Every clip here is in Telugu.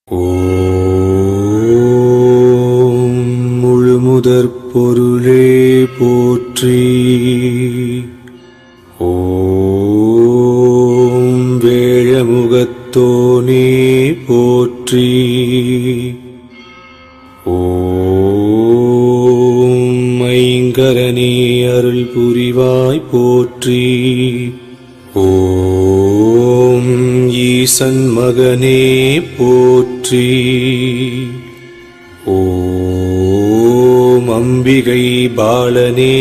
ஓம் முழுமுதற் பொருளே போற்றி. ஓம் வேழமுகத்தோனே போற்றி. ஓம் ஐங்கரனே அருள் புரிவாய் போற்றி. ஓம் ஈசன் மகனே போற்றி. ஓம் அம்பிகை பாலனே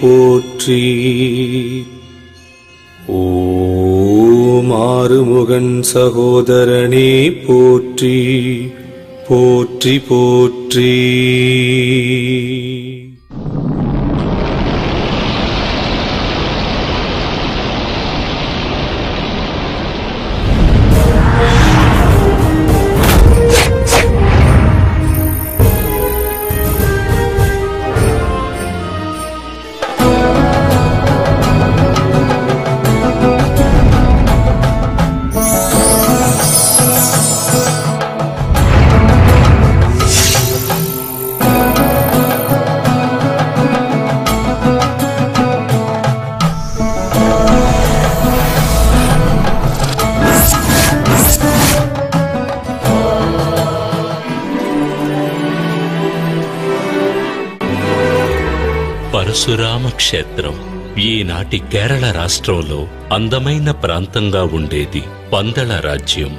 போற்றி. ஓம் ஆறுமுகன் சகோதரனே போற்றி. போற்றி போற்றி. పరశురామ క్షేత్రం ఈనాటి కేరళ రాష్ట్రంలో అందమైన ప్రాంతంగా ఉండేది పందళ రాజ్యం.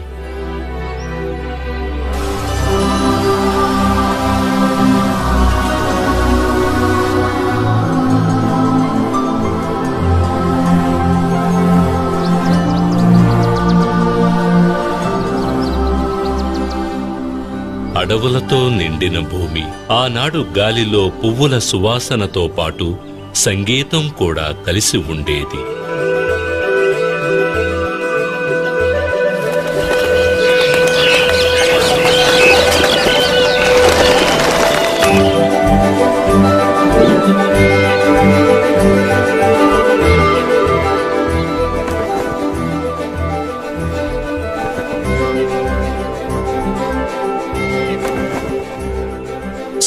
అడవులతో నిండిన భూమి. ఆనాడు గాలిలో పువ్వుల సువాసనతో పాటు సంగీతం కూడా కలిసి ఉండేది.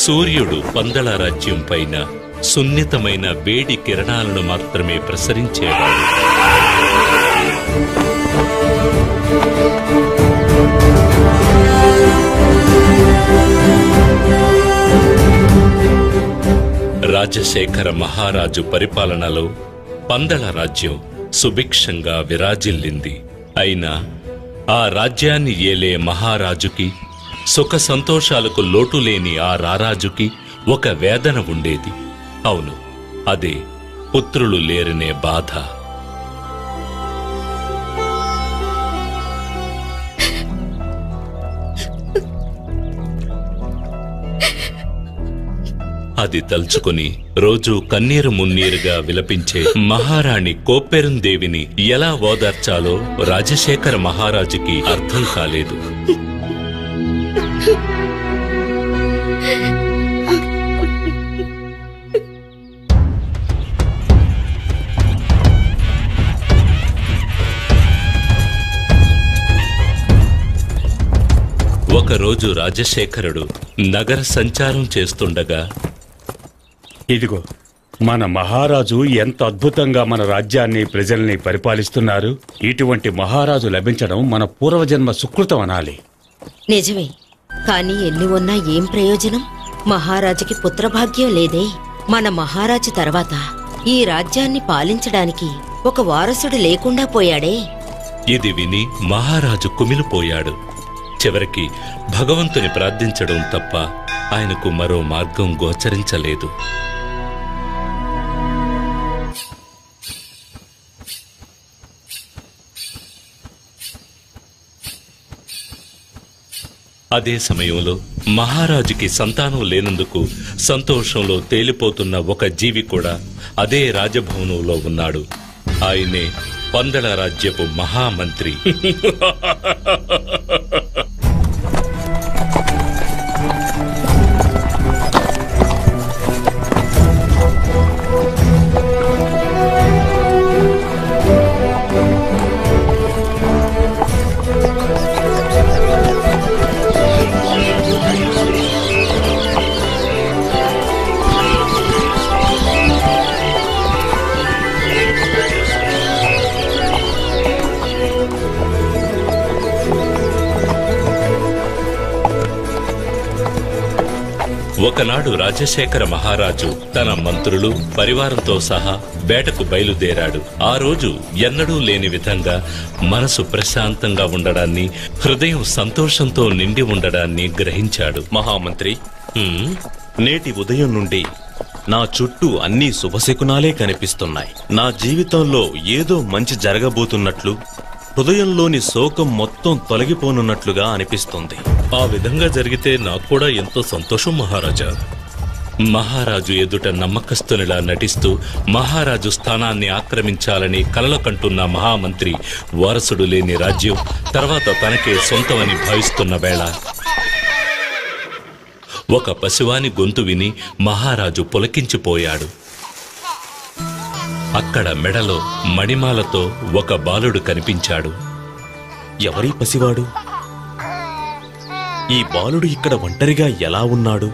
సూర్యుడు పందళ రాజ్యం పైన సున్నితమైన వేడి కిరణాలను మాత్రమే ప్రసరించేవాడు. రాజశేఖర మహారాజు పరిపాలనలో పందళ రాజ్యం సుభిక్షంగా విరాజిల్లింది. అయినా ఆ రాజ్యాన్ని ఏలే మహారాజుకి, సుఖ సంతోషాలకు లోటులేని ఆ రారాజుకి ఒక వేదన ఉండేది. అవును, అదే పుత్రులు లేరనే బాధ. అది తలుచుకుని రోజూ కన్నీరు మున్నీరుగా విలపించే మహారాణి కోప్పెరుందేవిని ఎలా ఓదార్చాలో రాజశేఖర మహారాజుకి అర్థం కాలేదు. ఒకరోజు రాజశేఖరుడు నగర సంచారం చేస్తుండగా, ఇదిగో మన మహారాజు ఎంత అద్భుతంగా మన రాజ్యాన్ని ప్రజల్ని పరిపాలిస్తున్నారు. ఇటువంటి మహారాజు లభించడం మన పూర్వజన్మ సుకృతం అనాలి. నిజమే, కానీ ఎన్ని ఉన్నా ఏం ప్రయోజనం? మహారాజుకి పుత్రభాగ్యం లేదే. మన మహారాజు తర్వాత ఈ రాజ్యాన్ని పాలించడానికి ఒక వారసుడు లేకుండా పోయాడే. ఇది విని మహారాజు కుమిలిపోయాడు. చివరికి భగవంతుని ప్రార్థించడం తప్ప ఆయనకు మరో మార్గం గోచరించలేదు. అదే సమయంలో మహారాజుకి సంతానం లేనందుకు సంతోషంలో తేలిపోతున్న ఒక జీవి కూడా అదే రాజభవనంలో ఉన్నాడు. ఆయనే పందళ రాజ్యపు మహామంత్రి. ఒకనాడు రాజశేఖర మహారాజు తన మంత్రులు పరివారంతో సహా వేటకు బయలుదేరాడు. ఆ రోజు ఎన్నడూ లేని విధంగా మనసు ప్రశాంతంగా ఉండడాన్ని, హృదయం సంతోషంతో నిండి ఉండడాన్ని గ్రహించాడు. మహామంత్రి, నేటి ఉదయం నుండి నా చుట్టూ అన్ని శుభశకునాలే కనిపిస్తున్నాయి. నా జీవితంలో ఏదో మంచి జరగబోతున్నట్లు, హృదయంలోని శోకం మొత్తం తొలగిపోనున్నట్లుగా అనిపిస్తుంది. ఆ విధంగా జరిగితే నాకు కూడా ఎంతో సంతోషం మహారాజా. మహారాజు ఎదుట నమ్మకస్తునిలా నటిస్తూ మహారాజు స్థానాన్ని ఆక్రమించాలని కలలు కంటున్న మహామంత్రి వారసుడు లేని రాజ్యం తర్వాత తనకే సొంతమని భావిస్తున్న వేళ ఒక పశువాని గొంతు విని మహారాజు పులకించిపోయాడు. అక్కడ మెడలో మణిమాలతో ఒక బాలుడు కనిపించాడు. ఎవరీ పసివాడు? ఈ బాలుడు ఇక్కడ ఒంటరిగా ఎలా ఉన్నాడు?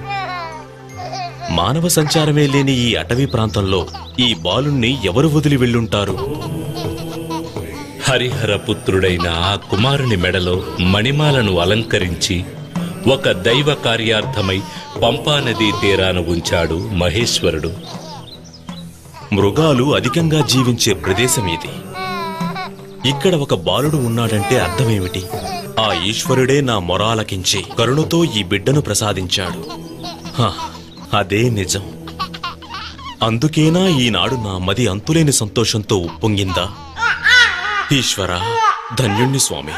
మానవ సంచారమే లేని ఈ అటవీ ప్రాంతంలో ఈ బాలుణ్ణి ఎవరు వదిలి వెళ్ళుంటారు? హరిహర పుత్రుడైన ఆ కుమారుని మెడలో మణిమాలను అలంకరించి ఒక దైవ కార్యార్థమై పంపానదీ తీరాన ఉంచాడు మహేశ్వరుడు. మృగాలు అధికంగా జీవించే ప్రదేశం ఇది. ఇక్కడ ఒక బాలుడు ఉన్నాడంటే అర్థమేమిటి? ఆ ఈశ్వరుడే నా మొరాలకించి కరుణతో ఈ బిడ్డను ప్రసాదించాడు. అదే నిజం. అందుకేనా ఈనాడు నా మది అంతులేని సంతోషంతో ఉప్పొంగిందా? ఈశ్వరా, ధన్యుణ్ణి స్వామి.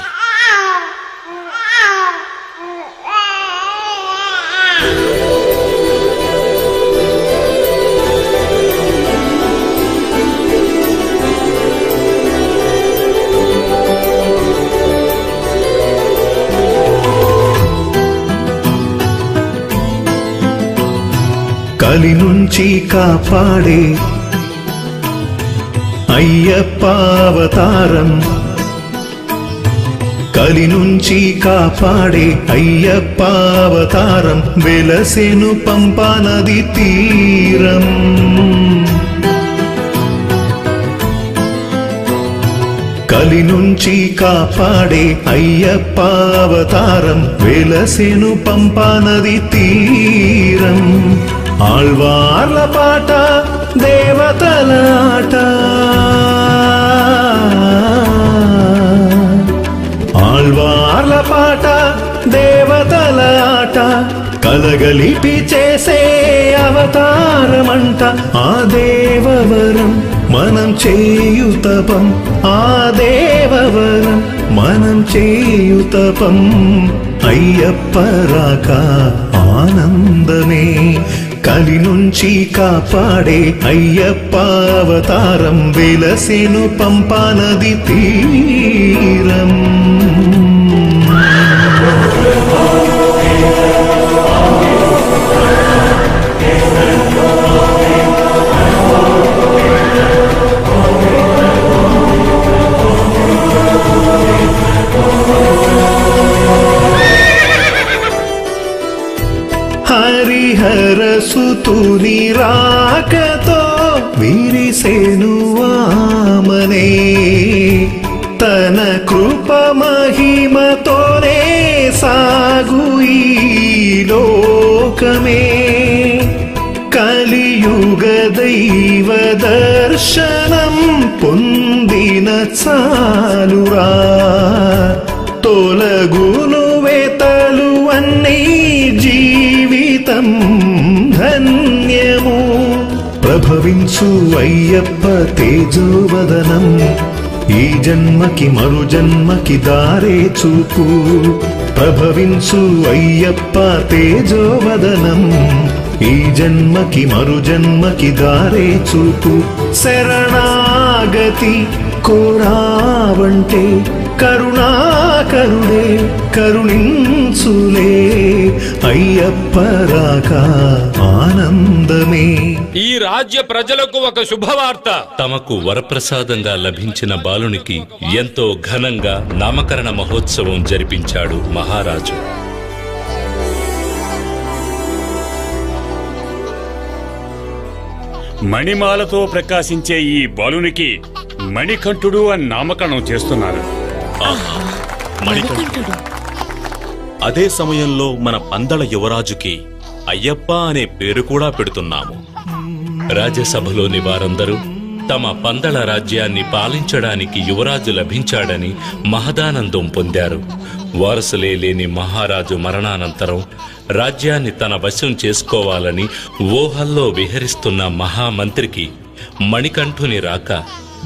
కలి నుంచి కాపాడే అయ్యప్పావతారం, కలి నుంచి కాపాడే అయ్యప్పావతారం, వెలసెను పంపానది తీరం. కలి నుంచి కాపాడే అయ్యప్పావతారం, వెలసెను పంపానది తీరం. ఆళ్వార్ల పాట దేవతల ఆట, ఆళ్వార్ల పాట దేవతల ఆట, కలగలిపి చేసే అవతారమంట. ఆ దేవవరం మనం చేయుతపం, ఆ దేవవరం మనం చేయుతపం. అయ్యప్ప రాక ఆనందమే, కలి నుంచి కాపాడే అయ్యప్పావతారం, వెలసెను పంపానది తీరం. హరిహర సుతుని రాకతో విరిసెను వామనే, తన కృప మహిమతోనే సాగు ఈ లోకమే. కలియుగ దైవ దర్శనం పొందిన చాలురా, తొలగును వేతలు అన్నీ జీవితం ధన్యము. ప్రభవించు అయ్యప్ప తేజోవదనం, ఈ జన్మకి మరు జన్మకి దారే చూపు. ప్రభవించు అయ్యప్ప తేజోవదనం, ఈ జన్మకి మరు జన్మకి దారే చూపు. శరణాగతి కోరావంటే కరుణాకరుడే కరుణించులే, అయ్యప్ప రాక ఆనందమే. ఈ రాజ్య ప్రజలకు ఒక శుభవార్త. తమకు వరప్రసాదంగా లభించిన బాలునికి ఎంతో ఘనంగా నామకరణ మహోత్సవం జరిపించాడు మహారాజు. మణిమాలతో ప్రకాశించే ఈ బాలునికి మణికంఠుడు అని నామకరణం చేస్తున్నారు. అదే సమయంలో మన పందల యువరాజుకి అయ్యప్ప అనే పేరు కూడా పెడుతున్నాము. రాజ్యసభలోని వారందరూ తమ పందల రాజ్యాన్ని పాలించడానికి యువరాజు లభించాడని మహదానందం పొందారు. వారసులే లేని మహారాజు మరణానంతరం రాజ్యాన్ని తన వశం చేసుకోవాలని ఊహల్లో విహరిస్తున్న మహామంత్రికి మణికంఠుని రాక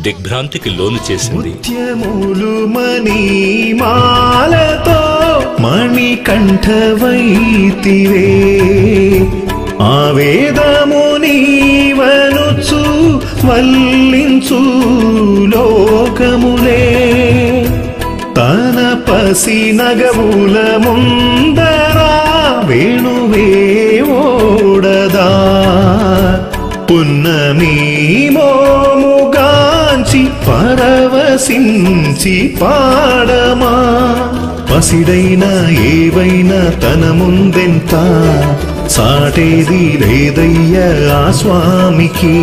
దిగ్భ్రాంతికి లోను చేసింది. ముత్యములు మణిమాలతో మణికంఠవైతివే, ఆవేదము నీవనుచు వల్లించు లోకములే, తన పసి నగవుల ముందరా వేణువే ఓడదా, పున్నమి మోముగాంచి పరవశించి పాడమా, పసిడైన ఏవైనా తన ముందెంత సాటేది లేదయ్య ఆ స్వామికి,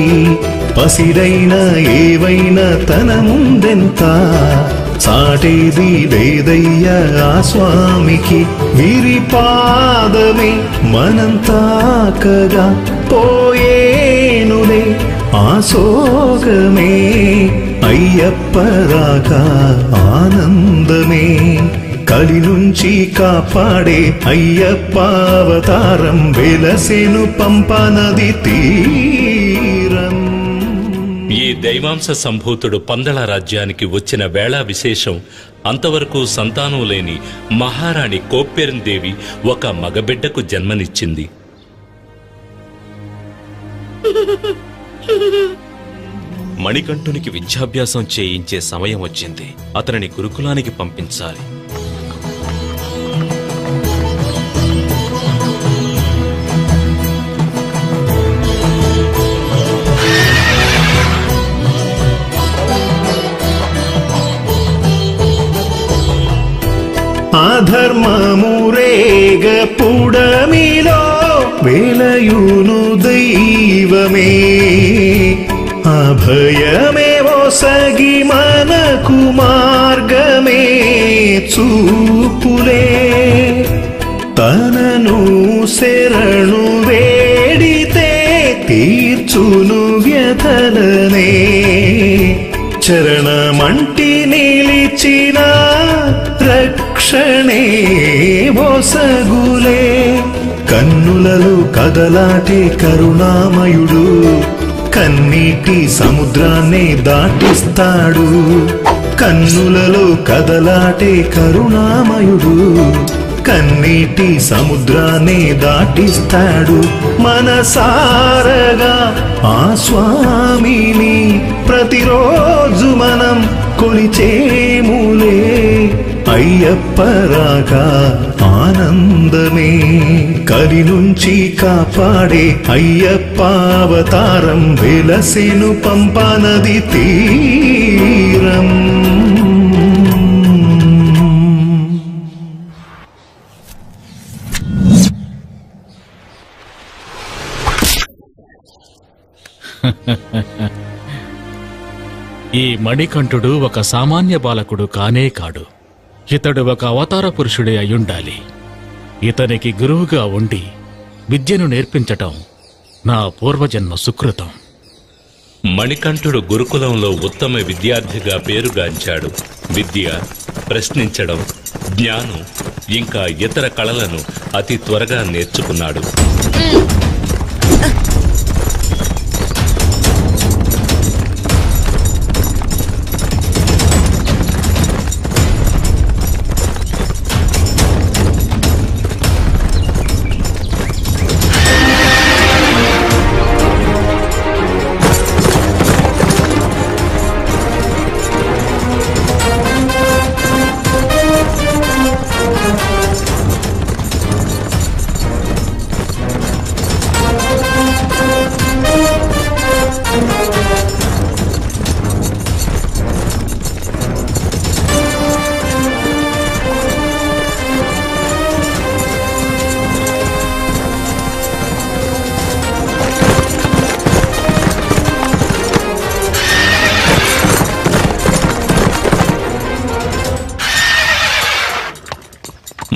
పసిడైన ఏవైనా తన ముందెంత సాటేది లేదయ్య ఆ స్వామికి, వీరి పాదమే మనం తాకగా పోయేనులే ఆ సోగమే, అయ్యప్ప రాక ఆనందమే, కలి నుంచి కాపాడే అయ్యప్ప అవతారం వెలసెను పంపా నది తీరం. ఈ దైవాంశ సంభూతుడు పందల రాజ్యానికి వచ్చిన వేళ విశేషం. అంతవరకు సంతానం లేని మహారాణి కోప్పెరందేవి ఒక మగబిడ్డకు జన్మనిచ్చింది. మణికంఠునికి విద్యాభ్యాసం చేయించే సమయం వచ్చింది. అతనిని గురుకులానికి పంపించాలి. అధర్మమురేగ పుడమిలో వేలయును దైవమే, అభయమే ఒసగి మనకు మార్గమే చూపులే, తనను శరణు వేడితే తీర్చును వ్యథలనే, చరణమంటి నిలిచిన రక్షణే ఒసగులే, కన్నులలో కదలాటే కరుణామయుడు కన్నీటి సముద్రాన్ని దాటిస్తాడు, కన్నులలో కదలాటే కరుణామయుడు కన్నీటి సముద్రాన్ని దాటిస్తాడు, మనసారగా ఆ స్వామిని ప్రతిరోజు మనం కొలిచేములే, అయ్యప్ప రాక ఆనందమే, కలి నుంచి కాపాడే అయ్యప్ప అవతారం వెలసెను పంపా నది తీరం. ఈ మణికంఠుడు ఒక సామాన్య బాలకుడు కానే కాడు. ఇతడు ఒక అవతార పురుషుడే అయ్యుండాలి. ఇతనికి గురువుగా ఉండి విద్యను నేర్పించటం నా పూర్వజన్మ సుకృతం. మణికంఠుడు గురుకులంలో ఉత్తమ విద్యార్థిగా పేరుగాంచాడు. విద్య, ప్రశ్నించడం, జ్ఞానం ఇంకా ఇతర కళలను అతి త్వరగా నేర్చుకున్నాడు.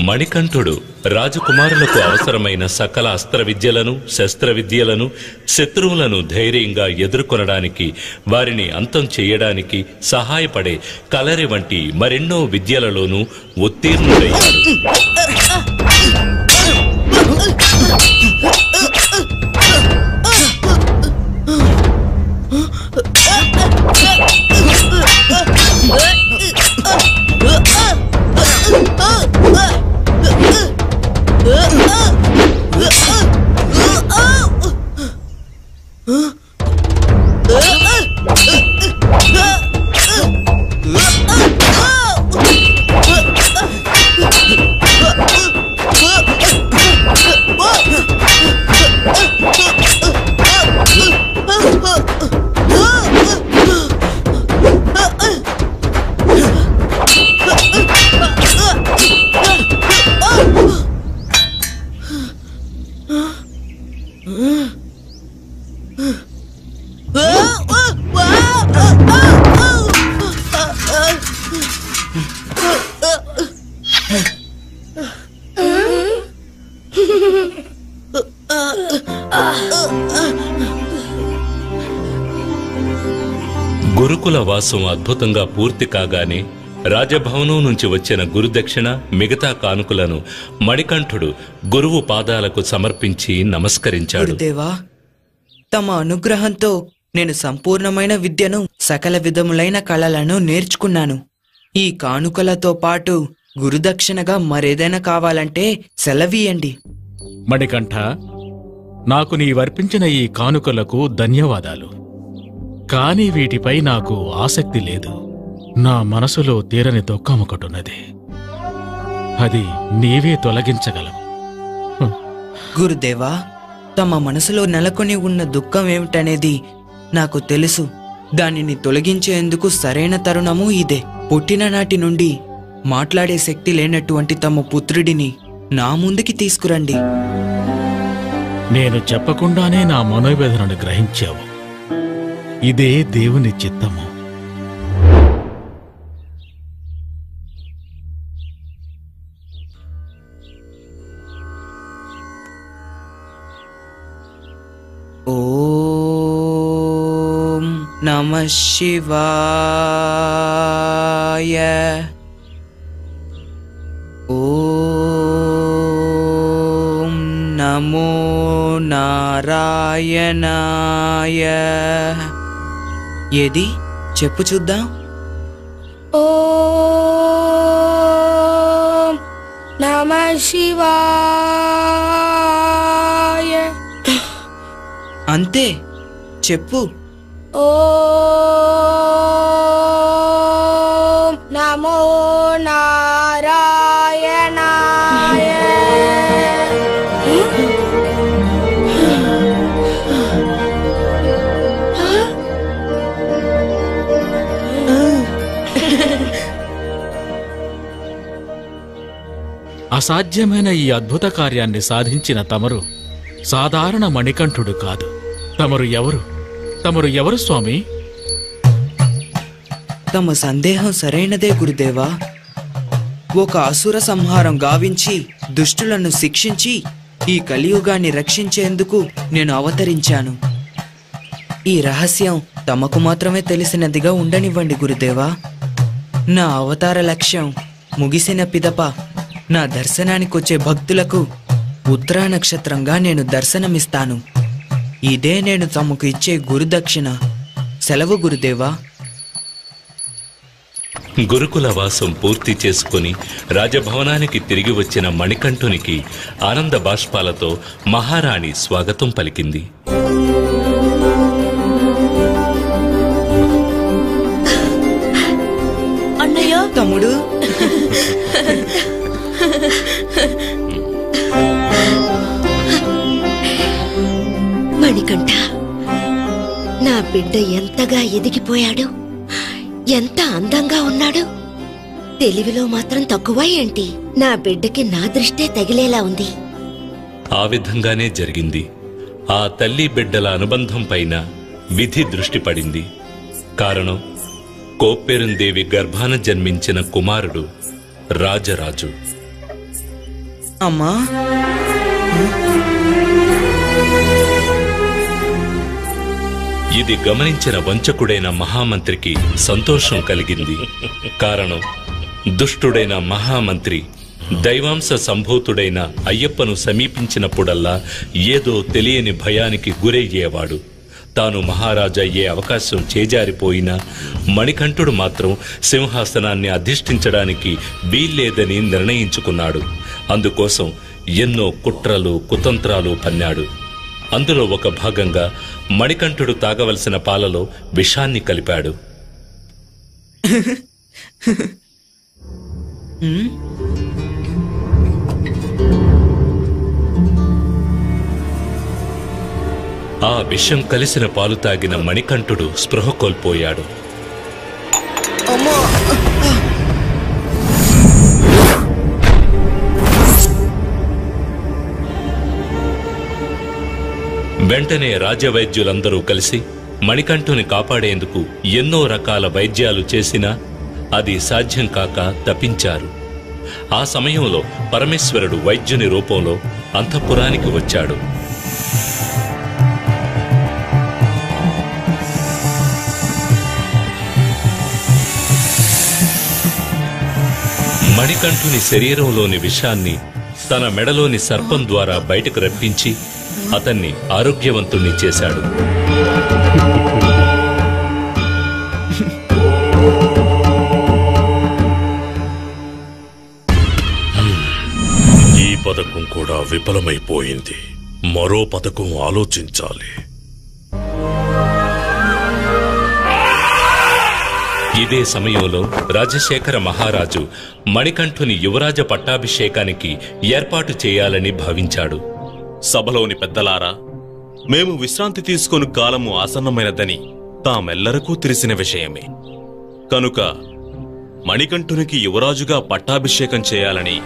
మణికంఠుడు రాజకుమారులకు అవసరమైన సకల అస్త్ర విద్యలను శస్త్ర విద్యలను శత్రువులను ధైర్యంగా ఎదుర్కొనడానికి వారిని అంతం చేయడానికి సహాయపడే కలరి వంటి మరెన్నో విద్యలలోనూ ఉత్తీర్ణుడయ్యాడు. గురుకుల వాసం అద్భుతంగా పూర్తి కాగానే రాజభవనం నుంచి వచ్చిన గురుదక్షిణ మిగతా కానుకలను మణికంఠుడు గురువు పాదాలకు సమర్పించి నమస్కరించాడు. గురుదేవా, తమ అనుగ్రహంతో నేను సంపూర్ణమైన విద్యను సకల విధములైన కళలను నేర్చుకున్నాను. ఈ కానుకలతో పాటు గురుదక్షిణగా మరేదైనా కావాలంటే సెలవీయండి. మణికంఠ, నాకు నీవర్పించిన ఈ కానుకలకు ధన్యవాదాలు. కాని వీటిపై నాకు ఆసక్తి లేదు. నా మనసులో తీరని దుఃఖం ఒకటున్నది. అది నీవే తొలగించగలవు. గురుదేవా, తమ మనసులో నెలకొని ఉన్న దుఃఖం ఏమిటనేది నాకు తెలుసు. దానిని తొలగించేందుకు సరైన తరుణము ఇదే. పుట్టిన నాటి నుండి మాట్లాడే శక్తి లేనటువంటి తమ పుత్రుడిని నా ముందుకి తీసుకురండి. నేను చెప్పకుండానే నా మనోవేదనను గ్రహించావు. ఇదే దేవుని చిత్తము. ఓం నమః శివాయ. ఓం నమో నారాయణాయ. ఏది చెప్పు చూద్దాం. ఓం నమః శివాయ. అంతే, చెప్పు. ఓం నమో నారాయణాయ. అసాధ్యమైన ఈ అద్భుత కార్యాన్ని సాధించిన తమరు సాధారణ మణికంఠుడు కాదు. తమరు ఎవరు? తమరు ఎవరు స్వామి? తమ సందేహం సరైనదే గురుదేవా. ఒక అసుర సంహారం గావించి దుష్టులను శిక్షించి ఈ కలియుగాన్ని రక్షించేందుకు నేను అవతరించాను. ఈ రహస్యం తమకు మాత్రమే తెలిసినదిగా ఉండనివ్వండి గురుదేవా. నా అవతార లక్ష్యం ముగిసిన పిదప నా దర్శనానికొచ్చే భక్తులకు ఉత్తరా నక్షత్రంగా నేను దర్శనమిస్తాను. ఇదే నేను తమకు ఇచ్చే గురుదక్షిణ. సెలవు గురుదేవా. గురుకుల వాసం పూర్తి చేసుకుని రాజభవనానికి తిరిగి వచ్చిన మణికంఠునికి ఆనంద బాష్పాలతో మహారాణి స్వాగతం పలికింది. అన్నయ్య, తమ్ముడు, మణికంఠ, నా బిడ్డ ఎంతగా ఎదిగిపోయాడు, ఎంత అందంగా ఉన్నాడు. తెలివిలో మాత్రం తక్కువ ఏంటి? నా బిడ్డకి నా దృష్టే తగిలేలా ఉంది. ఆ విధంగానే జరిగింది. ఆ తల్లి బిడ్డల అనుబంధం పైన విధి దృష్టి పడింది. కారణం, కోప్పెరుందేవి గర్భాన జన్మించిన కుమారుడు రాజరాజు. అమ్మా, ఇది గమనించిన వంచకుడైన మహామంత్రికి సంతోషం కలిగింది. కారణం, దుష్టుడైన మహామంత్రి దైవాంశ సంభూతుడైన అయ్యప్పను సమీపించినప్పుడల్లా ఏదో తెలియని భయానికి గురయ్యేవాడు. తాను మహారాజు అయ్యే అవకాశం చేజారిపోయినా మణికంఠుడు మాత్రం సింహాసనాన్ని అధిష్ఠించడానికి వీల్లేదని నిర్ణయించుకున్నాడు. అందుకోసం ఎన్నో కుట్రలు కుతంత్రాలు పన్నాడు. అందులో ఒక భాగంగా మణికంఠుడు తాగవలసిన పాలలో విషాన్ని కలిపాడు. ఆ విషం కలిసిన పాలు తాగిన మణికంఠుడు స్పృహ కోల్పోయాడు. వెంటనే రాజవైద్యులందరూ కలిసి మణికంఠుని కాపాడేందుకు ఎన్నో రకాల వైద్యాలు చేసినా అది సాధ్యం కాక తప్పించారు. ఆ సమయంలో పరమేశ్వరుడు వైద్యుని రూపంలో అంతఃపురానికి వచ్చాడు. మణికంఠుని శరీరంలోని విషాన్ని తన మెడలోని సర్పం ద్వారా బయటకు రప్పించి అతన్ని ఆరోగ్యవంతుణ్ణి చేశాడు. ఈ పథకం కూడా విఫలమైపోయింది. మరో పథకం ఆలోచించాలి. ఇదే సమయంలో రాజశేఖర మహారాజు మణికంఠుని యువరాజ పట్టాభిషేకానికి ఏర్పాటు చేయాలని భావించాడు. సభలోని పెద్దలారా, మేము విశ్రాంతి తీసుకొని కాలము ఆసన్నమైనదని తామెల్లరకూ తెలిసిన విషయమే. కనుక మణికంఠునికి యువరాజుగా పట్టాభిషేకం చేయాలని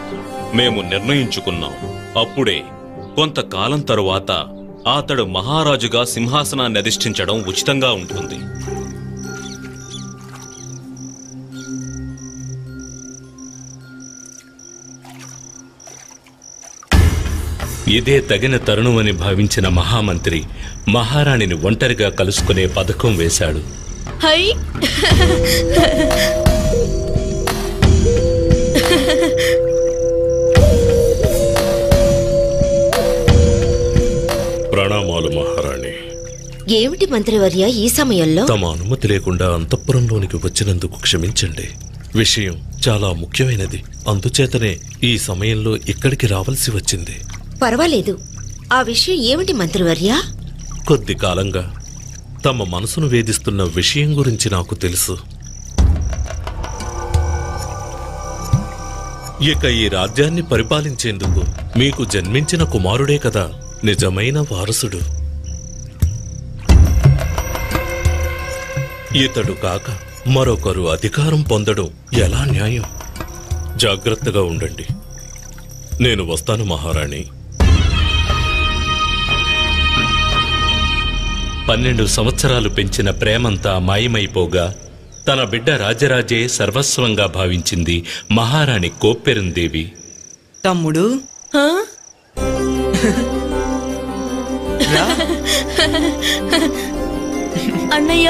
మేము నిర్ణయించుకున్నాం. అప్పుడే కొంతకాలం తరువాత అతడు మహారాజుగా సింహాసనాన్ని అధిష్ఠించడం ఉచితంగా ఉంటుంది. ఇదే తగిన తరుణమని భావించిన మహామంత్రి మహారాణిని ఒంటరిగా కలుసుకునే పథకం వేశాడు. హై ప్రణామాలు మహారాణి. ఏమిటి మంత్రివర్య ఈ సమయంలో? తమ అనుమతి లేకుండా అంతఃపురంలోనికి వచ్చినందుకు క్షమించండి. విషయం చాలా ముఖ్యమైనది. అందుచేతనే ఈ సమయంలో ఇక్కడికి రావాల్సి వచ్చింది. పర్వాలేదు. ఆ విషయం ఏమిటి మంత్రివర్య? కొద్ది కాలంగా తమ మనసును వేధిస్తున్న విషయం గురించి నాకు తెలుసు. ఇక ఈ రాజ్యాన్ని పరిపాలించేందుకు మీకు జన్మించిన కుమారుడే కదా నిజమైన వారసుడు. ఇతడు కాక మరొకరు అధికారం పొందడం ఎలా న్యాయం? జాగ్రత్తగా ఉండండి. నేను వస్తాను మహారాణి. 12 సంవత్సరాలు పెంచిన ప్రేమంతా మాయమైపోగా తన బిడ్డ రాజరాజే సర్వస్వంగా భావించింది మహారాణి కోప్పెరందేవి. తమ్ముడు, అన్నయ్య,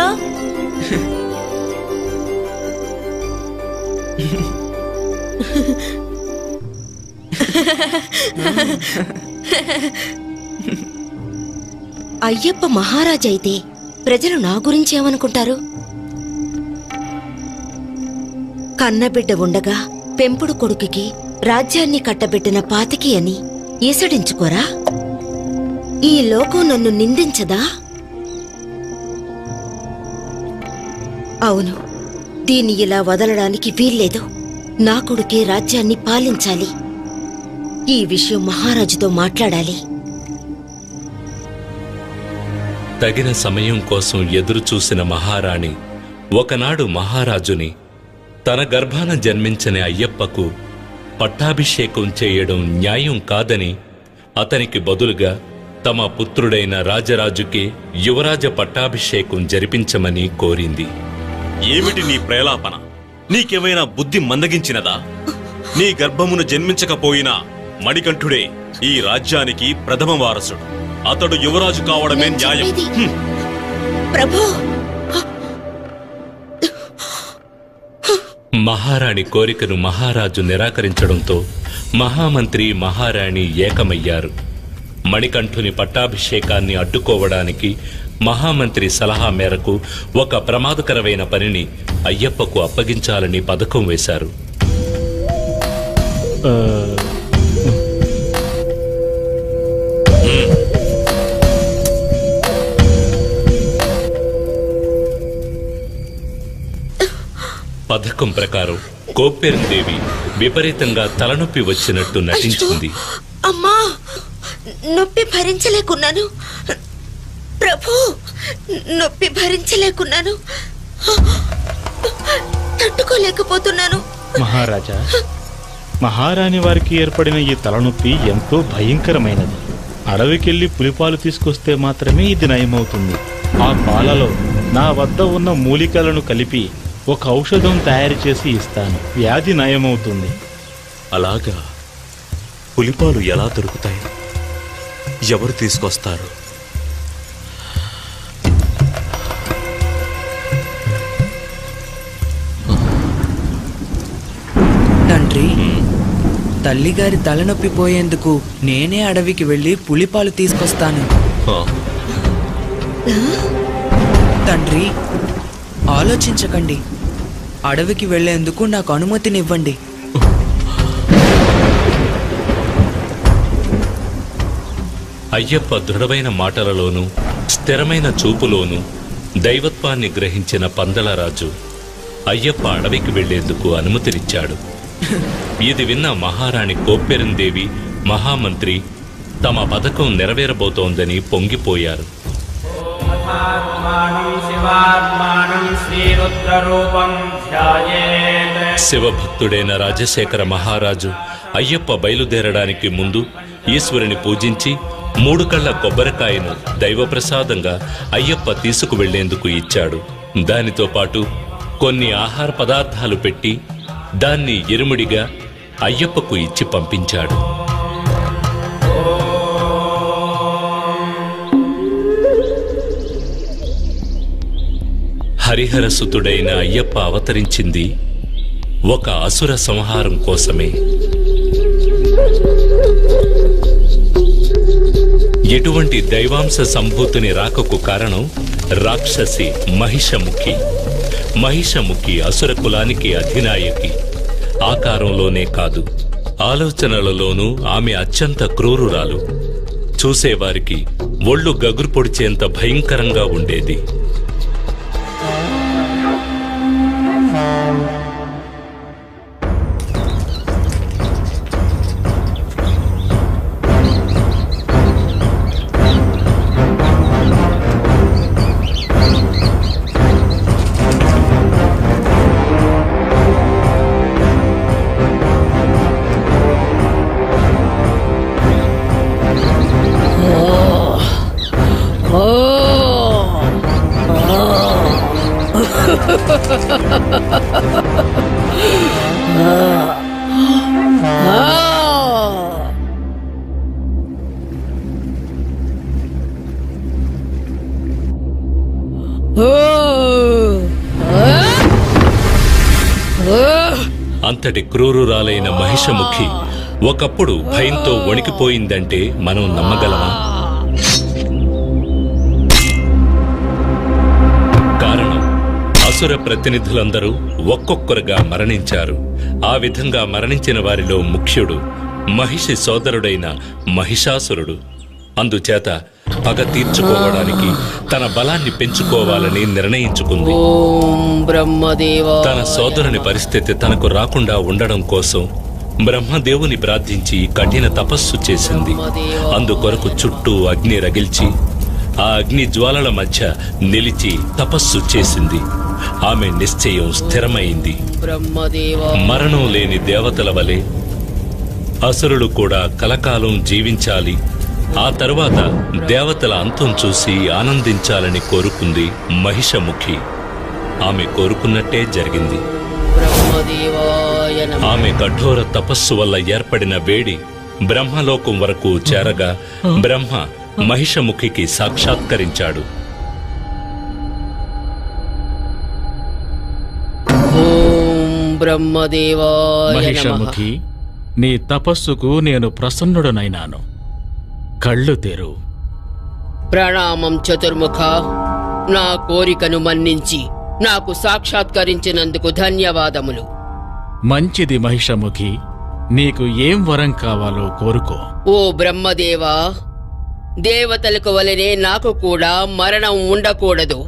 అయ్యప్ప మహారాజైతే ప్రజలు నా గురించి ఏమనుకుంటారు? కన్నబిడ్డ ఉండగా పెంపుడు కొడుకుకి రాజ్యాన్ని కట్టబెట్టిన పాతికి అని ఈసడించుకోరా? ఈ లోకం నన్ను నిందించదా? అవును, దీన్ని ఇలా వదలడానికి వీల్లేదు. నా కొడుకే రాజ్యాన్ని పాలించాలి. ఈ విషయం మహారాజుతో మాట్లాడాలి. తగిన సమయం కోసం ఎదురు చూసిన మహారాణి ఒకనాడు మహారాజుని తన గర్భాన జన్మించని అయ్యప్పకు పట్టాభిషేకం చేయడం న్యాయం కాదని, అతనికి బదులుగా తమ పుత్రుడైన రాజరాజుకే యువరాజ పట్టాభిషేకం జరిపించమని కోరింది. ఏమిటి నీ ప్రేలాపన? నీకేమైనా బుద్ధి మందగించినదా? నీ గర్భమును జన్మించకపోయినా మణికంఠుడే ఈ రాజ్యానికి ప్రథమ వారసుడు. అతడు యువరాజు కావడమే న్యాయం. ప్రభు, మహారాణి కోరికను మహారాజు నిరాకరించడంతో మహామంత్రి మహారాణి ఏకమయ్యారు. మణికంఠుని పట్టాభిషేకాన్ని అడ్డుకోవడానికి మహామంత్రి సలహా మేరకు ఒక ప్రమాదకరమైన పనిని అయ్యప్పకు అప్పగించాలని పథకం వేశారు. పథకం ప్రకారం కోప్పెరందేవి విపరీతంగా తలనొప్పి వచ్చినట్టు నటించింది. అమ్మా, నొప్పి భరించలేకున్నాను ప్రభు, నొప్పి భరించలేకున్నాను, తట్టుకోలేకపోతున్నాను. మహారాజా, మహారాణి వారికి ఏర్పడిన ఈ తలనొప్పి ఎంతో భయంకరమైనది. అడవికెళ్లి పులిపాలు తీసుకొస్తే మాత్రమే ఇది నయమవుతుంది. ఆ పాలలో నా వద్ద ఉన్న మూలికలను కలిపి ఒక ఔషధం తయారు చేసి ఇస్తాను, వ్యాధి నయమవుతుంది. అలాగా? పులిపాలు ఎలా దొరుకుతాయి? ఎవరు తీసుకొస్తారు? తండ్రి, తల్లిగారి తలనొప్పి పోయేందుకు నేనే అడవికి వెళ్ళి పులిపాలు తీసుకొస్తాను. తండ్రి, ఆలోచించకండి. అడవికి వెళ్లేందుకు నాకు అనుమతినివ్వండి. అయ్యప్ప దృఢమైన మాటలలోనూ స్థిరమైన చూపులోనూ దైవత్వాన్ని గ్రహించిన పందలరాజు అయ్యప్ప అడవికి వెళ్లేందుకు అనుమతినిచ్చాడు. ఇది విన్న మహారాణి కోప్పెరందేవి మహామంత్రి తమ పథకం నెరవేరబోతోందని పొంగిపోయారు. శివభక్తుడైన రాజశేఖర మహారాజు అయ్యప్ప బయలుదేరడానికి ముందు ఈశ్వరుని పూజించి 3 కళ్ళ కొబ్బరికాయను దైవప్రసాదంగా అయ్యప్ప తీసుకువెళ్లేందుకు ఇచ్చాడు. దానితో పాటు కొన్ని ఆహార పదార్థాలు పెట్టి దాన్ని ఇరుముడిగా అయ్యప్పకు ఇచ్చి పంపించాడు. హరిహరసుతుడైన అయ్యప్ప అవతరించింది ఒక అసుర సంహారం కోసమే. ఎటువంటి దైవాంశ సంభూతిని రాకకు కారణం రాక్షసి మహిషముఖి. మహిషముఖి అసుర కులానికి అధినాయకి. ఆకారంలోనే కాదు, ఆలోచనలలోనూ ఆమె అత్యంత క్రూరురాలు. చూసేవారికి ఒళ్ళు గగురు పొడిచేంత భయంకరంగా ఉండేది. అంతటి క్రూరురాలైన మహిషముఖి ఒకప్పుడు భయంతో వణికిపోయిందంటే మనం నమ్మగలమా? కారణం అసుర ప్రతినిధులందరూ ఒక్కొక్కరుగా మరణించారు. ఆ విధంగా మరణించిన వారిలో ముఖ్యుడు మహిషి సోదరుడైన మహిషాసురుడు. అందుచేత పగ తీర్చుకోవడానికి తన బలాన్ని పెంచుకోవాలని నిర్ణయించుకుంది. తన సోదరుని పరిస్థితి తనకు రాకుండా ఉండడం కోసం బ్రహ్మదేవుని ప్రార్థించి కఠిన తపస్సు చేసింది. అందుకొరకు చుట్టూ అగ్ని రగిల్చి ఆ అగ్ని జ్వాలల మధ్య నిలిచి తపస్సు చేసింది. ఆమె నిశ్చయం స్థిరమైంది. మరణం లేని దేవతల వలె అసురులు కూడా కలకాలం జీవించాలి, ఆ తరువాత దేవతల అంతం చూసి ఆనందించాలని కోరుకుంది మహిషముఖి. ఆమె కోరుకున్నట్టే జరిగింది. ఆమె కఠోర తపస్సు వల్ల ఏర్పడిన వేడి బ్రహ్మలోకం వరకు చేరగా బ్రహ్మ మహిషముఖికి సాక్షాత్కరించాడు. మహిషముఖి, నీ తపస్సుకు నేను ప్రసన్నుడనైనాను. కళ్ళు తెరు. ప్రణామం చతుర్ముఖ. నా కోరికను మన్నించి నాకు సాక్షాత్కరించినందుకు ధన్యవాదములు. మంచిది మహిషముఖి, నీకు ఏం వరం కావాలో కోరుకో. ఓ బ్రహ్మదేవా, దేవతలకు వలనే నాకు కూడా మరణం ఉండకూడదు.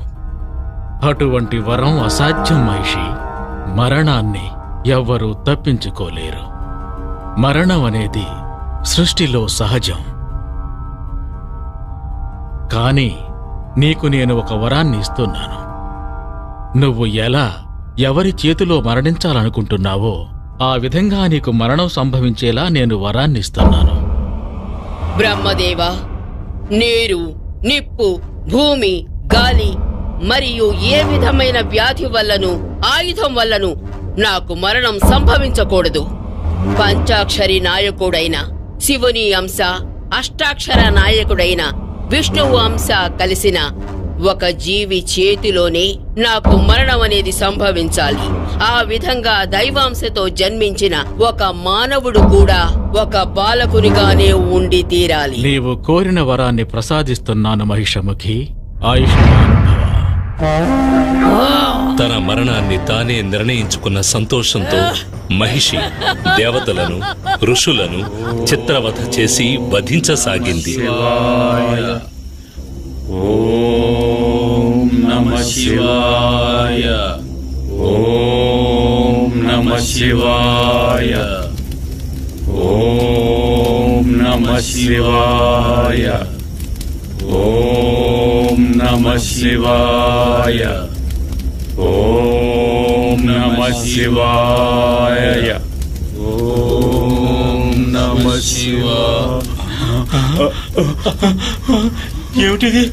అటువంటి వరం అసాధ్యం మహిషి. మరణాన్ని ఎవ్వరూ తప్పించుకోలేరు. మరణం అనేది సృష్టిలో సహజం. కాని నీకు నేను ఒక వరాన్ని ఇస్తున్నాను. నువ్వు ఎలా ఎవరి చేతిలో మరణించాలనుకుంటున్నావో ఆ విధంగా నీకు మరణం సంభవించేలా నేను వరాన్నిస్తున్నాను. బ్రహ్మదేవా, నీరు, నిప్పు, భూమి, గాలి మరియు ఏ విధమైన వ్యాధి వల్లను ఆయుధం వల్లను నాకు మరణం సంభవించకూడదు. పంచాక్షరి నాయకుడైన శివుని అంశ, అష్టాక్షర నాయకుడైన విష్ణువు అంశ కలిసిన ఒక జీవి చేతిలోనే నాకు మరణం అనేది సంభవించాలి. ఆ విధంగా దైవాంశతో జన్మించిన ఒక మానవుడు కూడా ఒక బాలకునిగానే ఉండి తీరాలి. నీవు కోరిన వరాన్ని ప్రసాదిస్తున్నాను మహిషముఖి. ఆయుష్మాన్ భవ. తన మరణాన్ని తానే నిర్ణయించుకున్న సంతోషంతో మహిషి దేవతలను, ఋషులను చిత్రవధ చేసి వధించసాగింది. ఓం నమః శివాయ. ఓం నమః శివాయ. ఓం నమః శివాయ. ఓం నమః శివాయ. ఓం నమః శివాయ. ఓం నమః శివాయ. ఏమిటిది?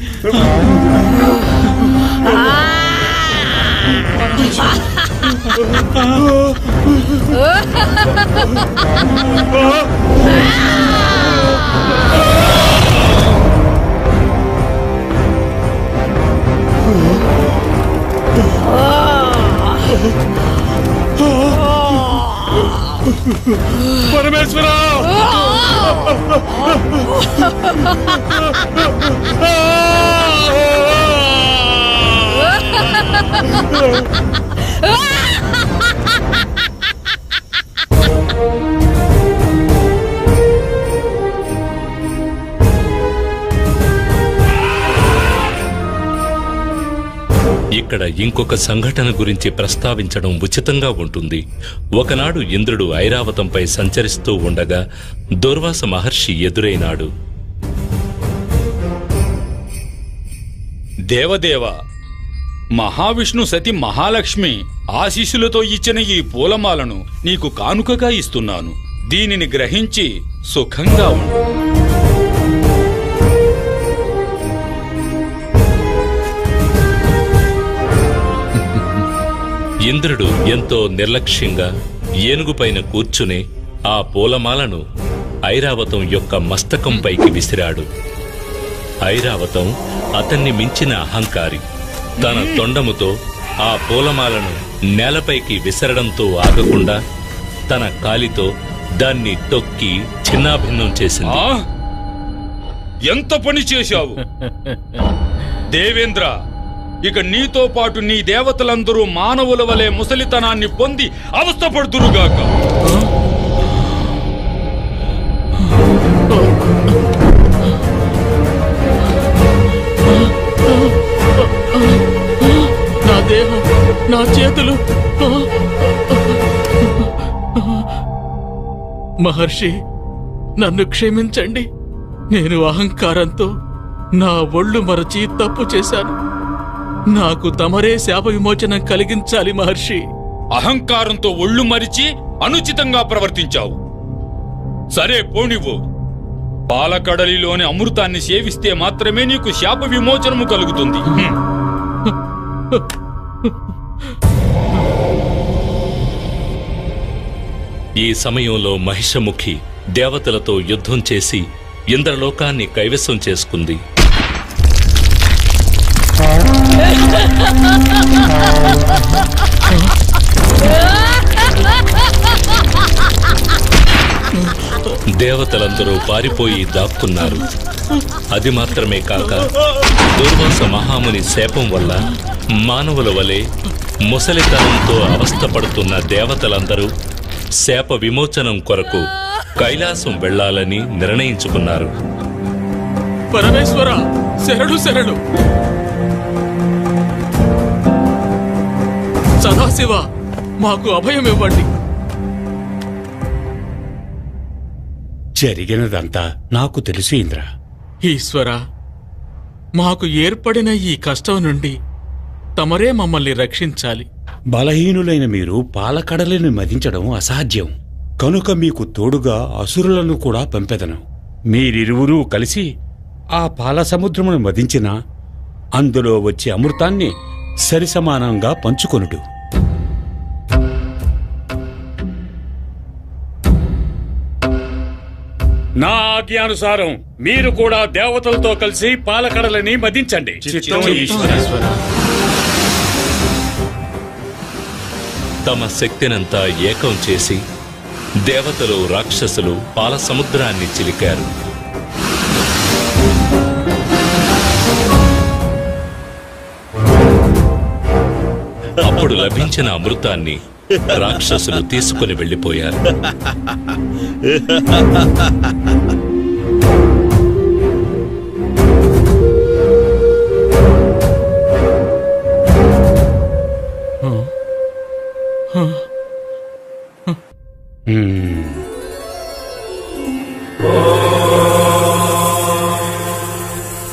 పరమేశ్వర! ఇక్కడ ఇంకొక సంఘటన గురించి ప్రస్తావించడం ఉచితంగా ఉంటుంది. ఒకనాడు ఇంద్రుడు ఐరావతంపై సంచరిస్తూ ఉండగా దుర్వాస మహర్షి ఎదురైనాడు. దేవదేవ, మహావిష్ణు సతి మహాలక్ష్మి ఆశీస్సులతో ఇచ్చిన ఈ పూలమాలను నీకు కానుకగా ఇస్తున్నాను. దీనిని గ్రహించి సుఖంగా ఉండు. ఇంద్రుడు ఎంతో నిర్లక్ష్యంగా ఏనుగుపైన కూర్చుని ఆ పూలమాలను ఐరావతం యొక్క మస్తకంపైకి విసిరాడు. ఐరావతం అతన్ని మించిన అహంకారి. తన తొండముతో ఆ పూలమాలను నేలపైకి విసరడంతో ఆగకుండా తన కాలితో దాన్ని తొక్కి చిన్నాభిన్నం చేసింది. ఎంత పని చేశావు దేవేంద్ర! ఇక నీతో పాటు నీ దేవతలందరూ మానవుల వలె ముసలితనాన్ని పొంది అవస్థపడుతురుగాక. నా దేహం, నా చేతులు. మహర్షి, నన్ను క్షమించండి. నేను అహంకారంతో నా ఒళ్ళు మరచి తప్పు చేశాను. నాకు తమరే శాప విమోచనం కలిగించాలి మహర్షి. అహంకారంతో ఒళ్ళు మరిచి అనుచితంగా ప్రవర్తించావు. సరే పోనివ్వు. పాలకడలిలోని అమృతాన్ని సేవిస్తే మాత్రమే నీకు శాప విమోచనము కలుగుతుంది. ఈ సమయంలో మహిషముఖి దేవతలతో యుద్ధం చేసి ఇంద్రలోకాన్ని కైవసం చేసుకుంది. దేవతలందరూ పారిపోయి దాక్కున్నారు. అది మాత్రమే కాక దుర్వాస మహాముని శాపం వల్ల మానవుల వలె ముసలితనంతో అవస్థపడుతున్న దేవతలందరూ శాప విమోచనం కొరకు కైలాసం వెళ్లాలని నిర్ణయించుకున్నారు. పరమేశ్వర, శరణు శరణు. సదాశివ, మాకు అభయం ఇవ్వండి. జరిగినదంతా నాకు తెలుసు ఇంద్ర. ఈశ్వర, మాకు ఏర్పడిన ఈ కష్టం నుండి తమరే మమ్మల్ని రక్షించాలి. బలహీనులైన మీరు పాలకడలిని మదించడం అసాధ్యం. కనుక మీకు తోడుగా అసురులను కూడా పంపెదను. మీరిరువురూ కలిసి ఆ పాల సముద్రమును మదించిన అందులో వచ్చే అమృతాన్ని సరిసమానంగా పంచుకొనుడు. నా ఆజ్ఞానుసారం మీరు కూడా దేవతలతో కలిసి పాలకడలని మదించండి. తమ శక్తినంతా ఏకం చేసి దేవతలు రాక్షసులు పాల సముద్రాన్ని చిలికారు. అప్పుడు లభించిన అమృతాన్ని రాక్షసులు తీసుకుని వెళ్లిపోయారు.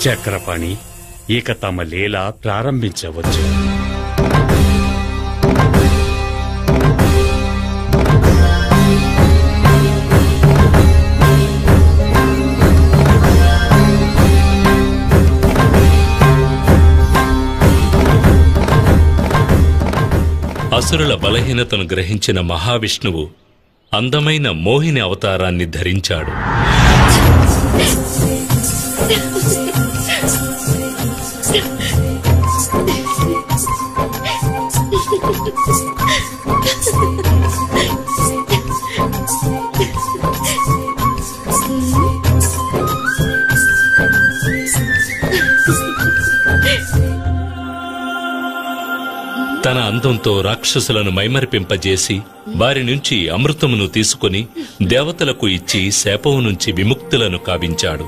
చక్రపాణి, ఇక తమ లీల ప్రారంభించవచ్చు. అసురుల బలహీనతను గ్రహించిన మహావిష్ణువు అందమైన మోహిని అవతారాన్ని ధరించాడు. తన అందంతో రాక్షసులను మైమరిపింపజేసి వారి నుంచి అమృతమును తీసుకుని దేవతలకు ఇచ్చి శాపం నుంచి విముక్తులను కావించాడు.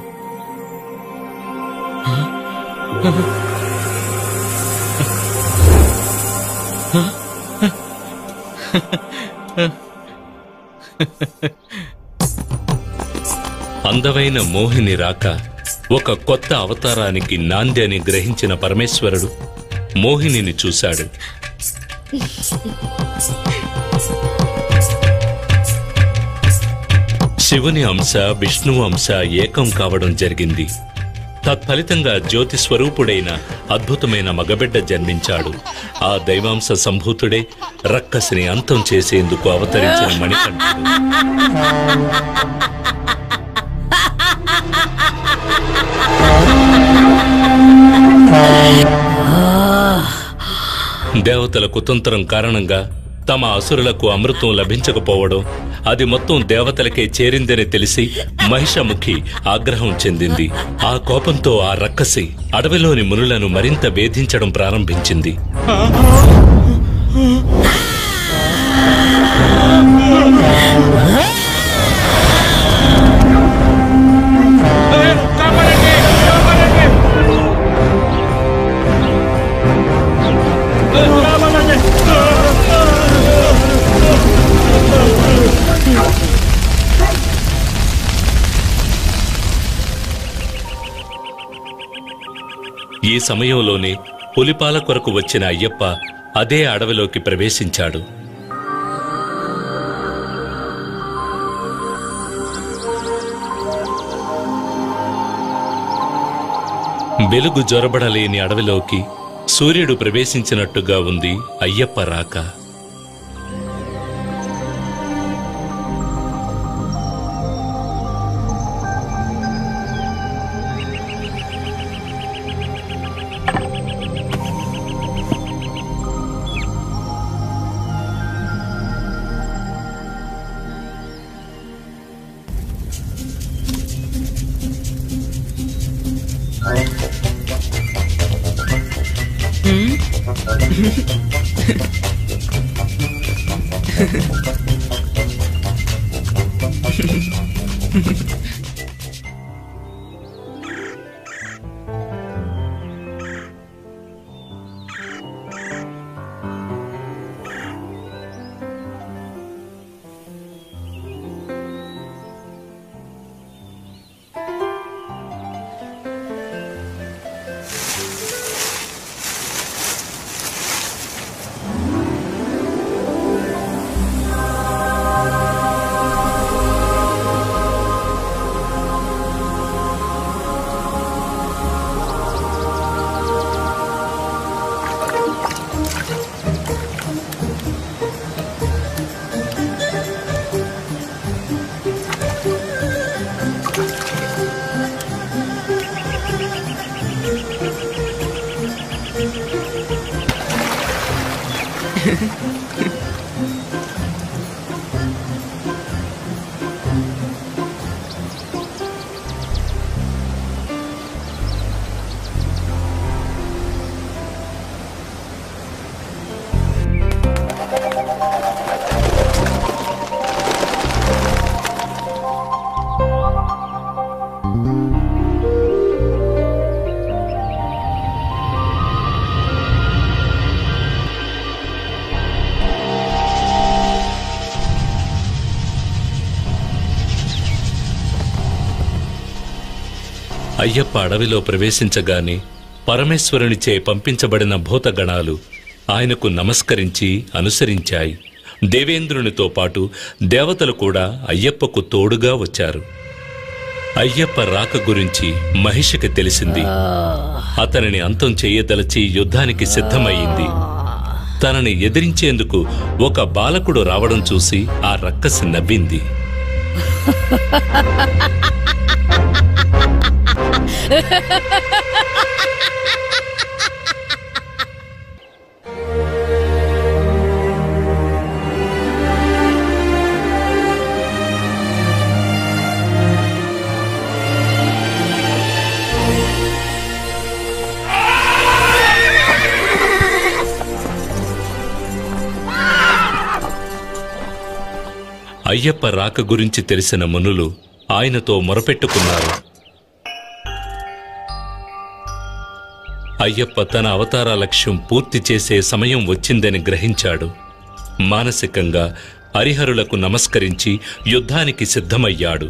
అందమైన మోహిని రాక ఒక కొత్త అవతారానికి నాంది అని గ్రహించిన పరమేశ్వరుడు మోహినిని చూశాడు. శివుని అంశ విష్ణువు అంశ ఏకం కావడం జరిగింది. తత్ఫలితంగా జ్యోతి స్వరూపుడైన అద్భుతమైన మగబిడ్డ జన్మించాడు. ఆ దైవాంశ సంభూతుడే రక్కసిని అంతం చేసేందుకు అవతరించిన మణికంఠుడు. దేవతల కుతంత్రం కారణంగా తమ అసురులకు అమృతం లభించకపోవడం, అది మొత్తం దేవతలకే చేరిందని తెలిసి మహిషముఖి ఆగ్రహం చెందింది. ఆ కోపంతో ఆ రక్కసి అడవిలోని మునులను మరింత వేధించడం ప్రారంభించింది. ఈ సమయంలోనే పులిపాల కొరకు వచ్చిన అయ్యప్ప అదే అడవిలోకి ప్రవేశించాడు. వెలుగు జొరబడలేని అడవిలోకి సూర్యుడు ప్రవేశించినట్టుగా ఉంది అయ్యప్ప రాక. అయ్యప్ప అడవిలో ప్రవేశించగానే పరమేశ్వరునిచే పంపించబడిన భూతగణాలు ఆయనకు నమస్కరించి అనుసరించాయి. దేవేంద్రునితో పాటు దేవతలు కూడా అయ్యప్పకు తోడుగా వచ్చారు. అయ్యప్ప రాక గురించి మహిషికి తెలిసింది. అతనిని అంతం చెయ్యదలచి యుద్ధానికి సిద్ధమయ్యింది. తనని ఎదిరించేందుకు ఒక బాలకుడు రావడం చూసి ఆ రక్కసి నవ్వింది. అయ్యప్ప రాక గురించి తెలిసిన మునులు ఆయనతో మొరపెట్టుకున్నారు. అయ్యప్ప తన అవతార లక్ష్యం పూర్తి చేసే సమయం వచ్చిందని గ్రహించాడు. మానసికంగా హరిహరులకు నమస్కరించి యుద్ధానికి సిద్ధమయ్యాడు.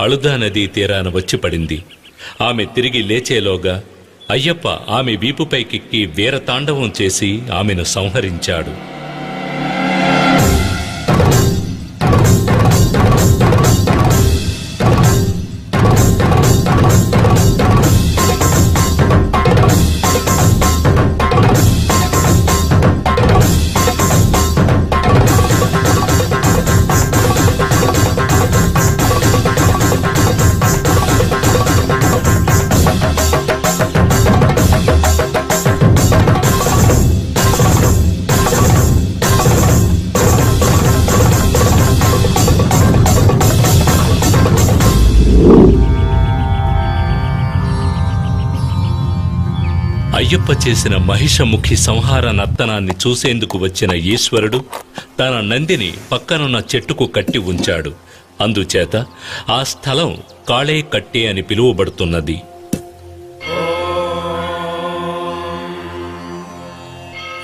అళుదా నదీ తీరాన వచ్చి పడింది. ఆమె తిరిగి లేచేలోగా అయ్యప్ప ఆమె వీపుపైకెక్కి వీరతాండవం చేసి ఆమెను సంహరించాడు. అయ్యప్ప చేసిన మహిషముఖి సంహార నర్తనాన్ని చూసేందుకు వచ్చిన ఈశ్వరుడు తన నందిని పక్కనున్న చెట్టుకు కట్టి ఉంచాడు. అందుచేత ఆ స్థలం కాళే కట్టే అని పిలువబడుతున్నది.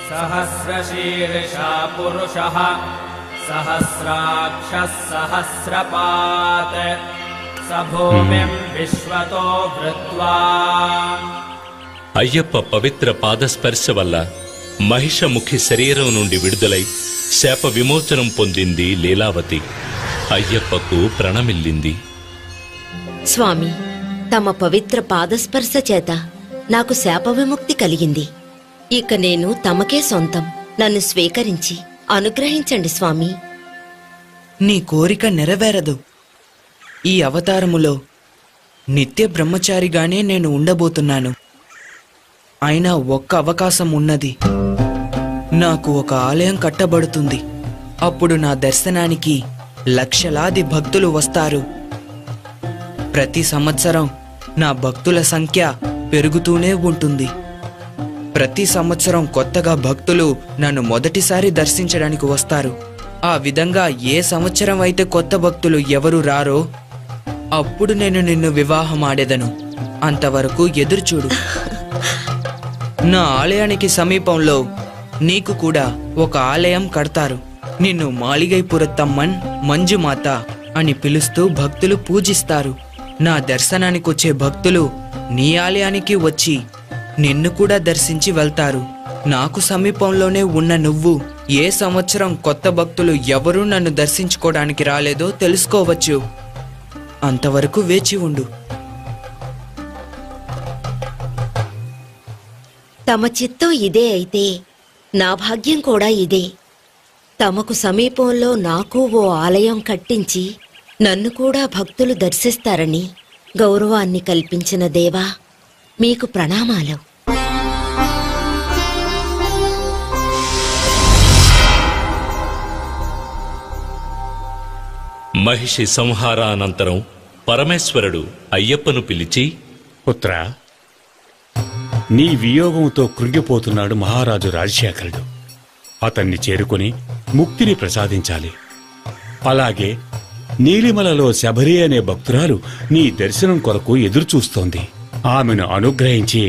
సహస్రశీర్షా పురుషః సహస్రాక్షః సహస్రపాత్ సభూమిం విశ్వతో వృత్వా. అయ్యప్ప పవిత్ర పాదస్పర్శ వల్ల మహిషముఖి శరీరం నుండి విడుదలై శాప విమోచనం పొందింది లీలావతి. అయ్యప్పకు ప్రణమిల్లింది. స్వామి, తమ పవిత్ర పాదస్పర్శ చేత నాకు శాప విముక్తి కలిగింది. ఇక నేను తమకే సొంతం. నన్ను స్వీకరించి అనుగ్రహించండి స్వామి. నీ కోరిక నెరవేరదు. ఈ అవతారములో నిత్య బ్రహ్మచారిగానే నేను ఉండబోతున్నాను. అయినా ఒక్క అవకాశం ఉన్నది. నాకు ఒక ఆలయం కట్టబడుతుంది. అప్పుడు నా దర్శనానికి లక్షలాది భక్తులు వస్తారు. ప్రతి సంవత్సరం నా భక్తుల సంఖ్య పెరుగుతూనే ఉంటుంది. ప్రతి సంవత్సరం కొత్తగా భక్తులు నన్ను మొదటిసారి దర్శించడానికి వస్తారు. ఆ విధంగా ఏ సంవత్సరం అయితే కొత్త భక్తులు ఎవరు రారో అప్పుడు నేను నిన్ను వివాహం ఆడేదను. అంతవరకు ఎదురుచూడు. నా ఆలయానికి సమీపంలో నీకు కూడా ఒక ఆలయం కడతారు. నిన్ను మాలిగైపురత్తమ్మన్ మంజుమాత అని పిలుస్తూ భక్తులు పూజిస్తారు. నా దర్శనానికొచ్చే భక్తులు నీ ఆలయానికి వచ్చి నిన్ను కూడా దర్శించి వెళ్తారు. నాకు సమీపంలోనే ఉన్న నువ్వు ఏ సంవత్సరం కొత్త భక్తులు ఎవరూ నన్ను దర్శించుకోవడానికి రాలేదో తెలుసుకోవచ్చు. అంతవరకు వేచి ఉండు. తమ చిత్తం ఇదే అయితే నా భాగ్యం కూడా ఇదే. తమకు సమీపంలో నాకు ఓ ఆలయం కట్టించి నన్ను కూడా భక్తులు దర్శిస్తారని గౌరవాన్ని కల్పించిన దేవా, మీకు ప్రణామాలు. మహిషి సంహారానంతరం పరమేశ్వరుడు అయ్యప్పను పిలిచి, పుత్రా, నీ వియోగంతో కృంగిపోతున్నాడు మహారాజు రాజశేఖరుడు. అతన్ని చేరుకుని ముక్తిని ప్రసాదించాలి. అలాగే నీలిమలలో శబరి అనే భక్తురాలు నీ దర్శనం కొరకు ఎదురుచూస్తోంది. ఆమెను అనుగ్రహించి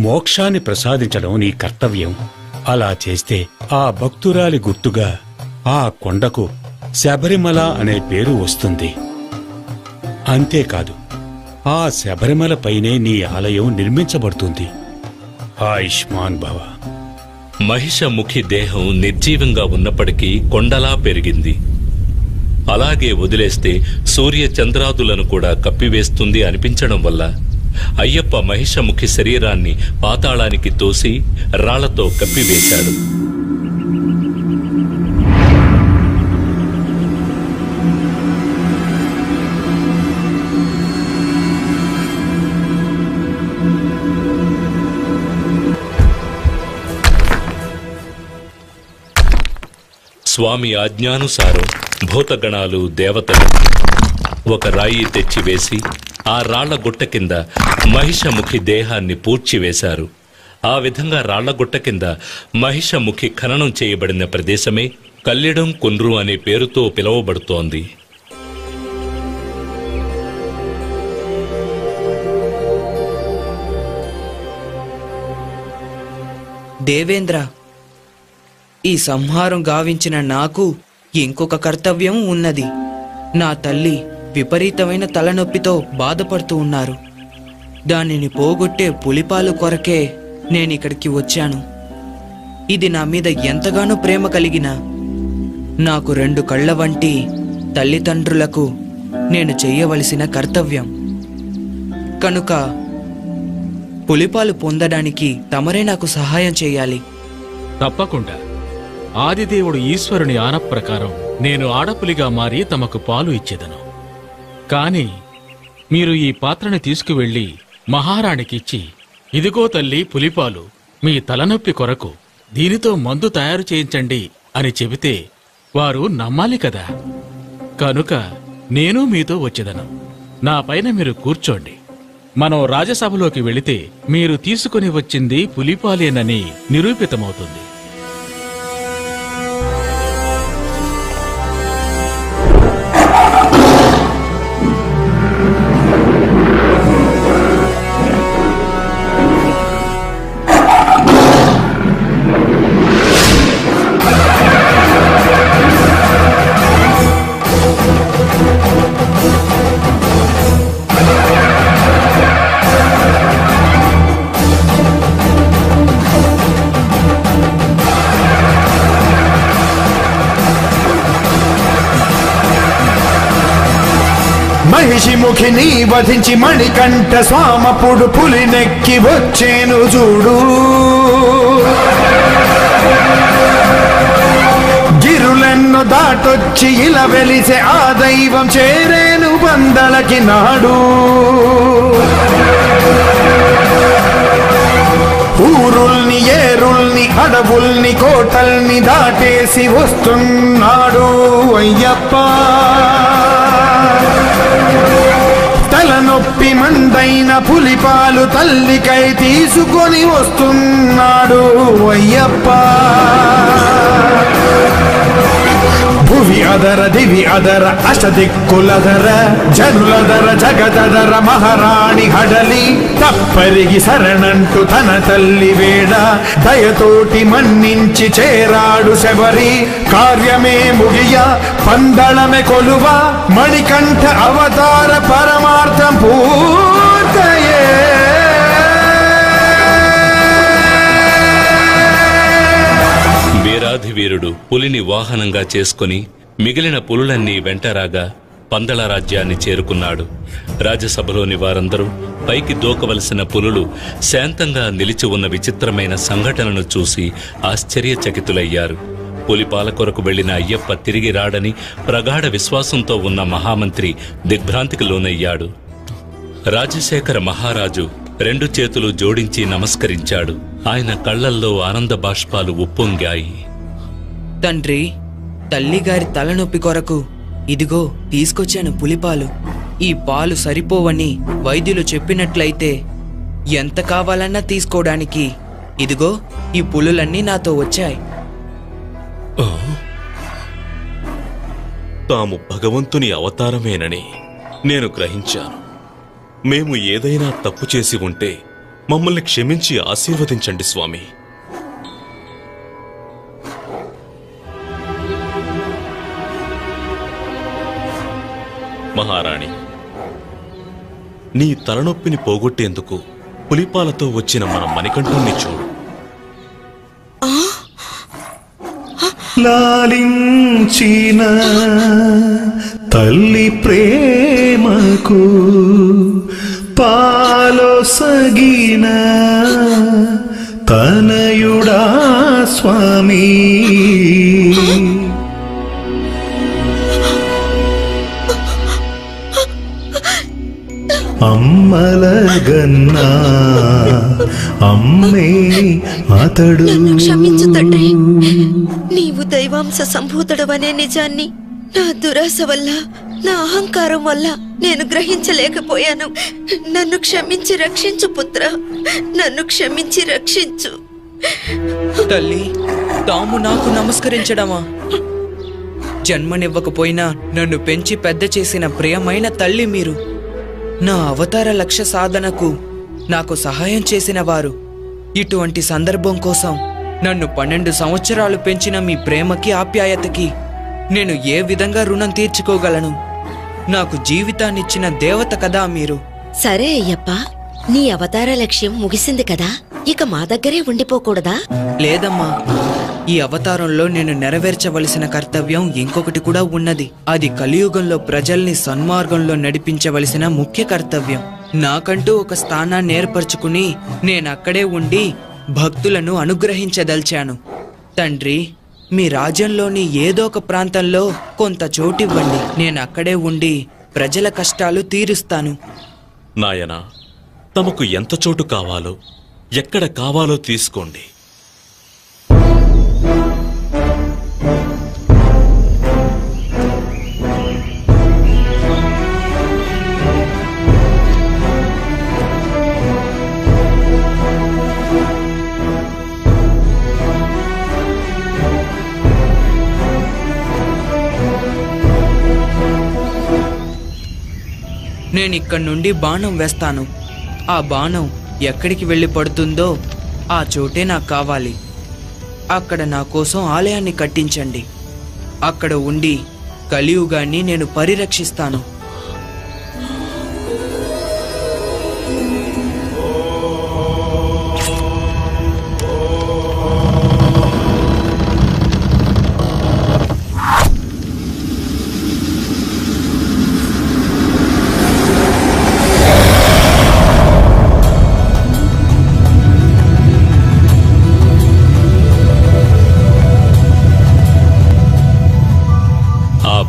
మోక్షాన్ని ప్రసాదించడం నీ కర్తవ్యం. అలా చేస్తే ఆ భక్తురాలి గుర్తుగా ఆ కొండకు శబరిమల అనే పేరు వస్తుంది. అంతేకాదు, ఆ శబరిమల పైనే నీ ఆలయం నిర్మించబడుతుంది. ఆయుష్మాన్ భవ. మహిషముఖి దేహం నిర్జీవంగా ఉన్నప్పటికీ కొండలా పెరిగింది. అలాగే వదిలేస్తే సూర్య చంద్రాదులను కూడా కప్పివేస్తుంది అనిపించడం వల్ల అయ్యప్ప మహిషముఖి శరీరాన్ని పాతాళానికి తోసి రాళ్లతో కప్పివేశాడు. స్వామి ఆజ్ఞానుసారం భూతగణాలు, దేవతలు ఒక రాయి తెచ్చివేసి ఆ రాళ్ల గుట్ట కింద మహిషముఖి దేహాన్ని పూడ్చివేశారు. ఆ విధంగా రాళ్ల గుట్ట కింద మహిషముఖి ఖననం చేయబడిన ప్రదేశమే కల్లిడం కుండ్రు అనే పేరుతో పిలువబడుతోంది. దేవేంద్ర, ఈ సంహారం గావించిన నాకు ఇంకొక కర్తవ్యం ఉన్నది. నా తల్లి విపరీతమైన తలనొప్పితో బాధపడుతూ ఉన్నారు. దానిని పోగొట్టే పులిపాలు కొరకే నేనిక్కడికి వచ్చాను. ఇది నా మీద ఎంతగానో ప్రేమ కలిగిన నాకు 2 కళ్ళ వంటి తల్లిదండ్రులకు నేను చెయ్యవలసిన కర్తవ్యం. కనుక పులిపాలు పొందడానికి తమరే నాకు సహాయం చేయాలి. తప్పకుండా. ఆదిదేవుడు ఈశ్వరుని ఆన ప్రకారం నేను ఆడపులిగా మారి తమకు పాలు ఇచ్చేదను. కాని మీరు ఈ పాత్రని తీసుకువెళ్లి మహారాణికిచ్చి, ఇదిగో తల్లి పులిపాలు, మీ తలనొప్పి కొరకు దీనితో మందు తయారు చేయించండి అని చెబితే వారు నమ్మాలి కదా. కనుక నేను మీతో వచ్చేదను. నా పైన మీరు కూర్చోండి. మనం రాజసభలోకి వెళితే మీరు తీసుకుని వచ్చింది పులిపాలేనని నిరూపితమవుతుంది. మహిషిముఖిని వధించి మణికంఠ స్వామపుడు పులినెక్కి వచ్చేను చూడు. గిరులెన్ను దాటొచ్చి ఇలా వెలిసే ఆ దైవం చేరేను బందలకి నాడు. ఊరుల్ని, ఏరుల్ని, అడవుల్ని, కోటల్ని దాటేసి వస్తున్నాడు అయ్యప్ప. తలనొప్పి మందైన పులిపాలు తల్లికై తీసుకొని వస్తున్నాడు అయ్యప్ప. భువి అదర, దివి అదర, అష్టదిక్కులదర, జనులదర, జగదదర మహారాణి హడలి తప్పరిగి శరణంటూ తన తల్లి వేడ దయతోటి మన్నించి చేరాడు శబరి. కార్యమే ముగియ పందళమే కొలువ మణికంఠ అవతార పరమార్థం పూర్తయే. వీరాధివీరుడు పులిని వాహనంగా చేసుకుని మిగిలిన పులులన్నీ వెంటరాగా పందళ రాజ్యాన్ని చేరుకున్నాడు. రాజ్యసభలోని వారందరూ పైకి దూకవలసిన పులులు శాంతంగా నిలిచి ఉన్న విచిత్రమైన సంఘటనను చూసి ఆశ్చర్యచకితులయ్యారు. పులిపాల కొరకు వెళ్లిన అయ్యప్ప తిరిగి రాడని ప్రగాఢ విశ్వాసంతో ఉన్న మహామంత్రి దిగ్భ్రాంతికి లోనయ్యాడు. రాజశేఖర మహారాజు 2 చేతులు జోడించి నమస్కరించాడు. ఆయన కళ్లల్లో ఆనంద బాష్పాలు ఉప్పొంగాయి. తండ్రి, తల్లిగారి తలనొప్పి కొరకు ఇదిగో తీసుకొచ్చాను పులిపాలు. ఈ పాలు సరిపోవని వైద్యులు చెప్పినట్లయితే ఎంత కావాలన్నా తీసుకోవడానికి ఇదిగో ఈ పులులన్నీ నాతో వచ్చాయి. తాము భగవంతుని అవతారమేనని నేను గ్రహించాను. మేము ఏదైనా తప్పు చేసి ఉంటే మమ్మల్ని క్షమించి ఆశీర్వదించండి స్వామి. మహారాణి, నీ తలనొప్పిని పోగొట్టేందుకు పులిపాలతో వచ్చిన మన మణికంఠుణ్ణి చూడు. లాలించిన తల్లి ప్రేమకు పాలొసగిన తనయుడా స్వామి. అమ్మలగన్నా అమ్మే అతడు. క్షమించు తండ్రి, నీవు దైవాంశ సంభూతుడవనే నిజాన్ని నా దురాశ వల్ల, నా అహంకారం వల్ల నేను గ్రహించలేకపోయాను. నన్ను క్షమించి రక్షించు పుత్ర, నన్ను క్షమించి రక్షించు. తల్లి, తాము నాకు నమస్కరించడమా? జన్మనివ్వకపోయినా నన్ను పెంచి పెద్ద చేసిన ప్రియమైన తల్లి మీరు. నా అవతార లక్ష్య సాధనకు నాకు సహాయం చేసిన వారు. ఇటువంటి సందర్భం కోసం నన్ను 12 సంవత్సరాలు పెంచిన మీ ప్రేమకి, ఆప్యాయతకి నేను ఏ విధంగా రుణం తీర్చుకోగలను? నాకు జీవితాన్నిచ్చిన దేవత కదా మీరు. సరే అయ్యప్ప, నీ అవతార లక్ష్యం ముగిసింది కదా, ఇక మా దగ్గరే ఉండిపోకూడదా? లేదమ్మా, ఈ అవతారంలో నేను నెరవేర్చవలసిన కర్తవ్యం ఇంకొకటి కూడా ఉన్నది. అది కలియుగంలో ప్రజల్ని సన్మార్గంలో నడిపించవలసిన ముఖ్య కర్తవ్యం. నాకంటూ ఒక స్థానాన్ని ఏర్పరచుకుని నేనక్కడే ఉండి భక్తులను అనుగ్రహించదల్చాను. తండ్రి, మీ రాజ్యంలోని ఏదో ఒక ప్రాంతంలో కొంత చోటివ్వండి. నేనక్కడే ఉండి ప్రజల కష్టాలు తీరుస్తాను. నాయనా, తమకు ఎంత చోటు కావాలో, ఎక్కడ కావాలో తీసుకోండి. నేనిక్కడి నుండి బాణం వేస్తాను. ఆ బాణం ఎక్కడికి వెళ్ళి పడుతుందో ఆ చోటే నాకు కావాలి. అక్కడ నా కోసం ఆలయాన్ని కట్టించండి. అక్కడ ఉండి కలియుగాన్ని నేను పరిరక్షిస్తాను.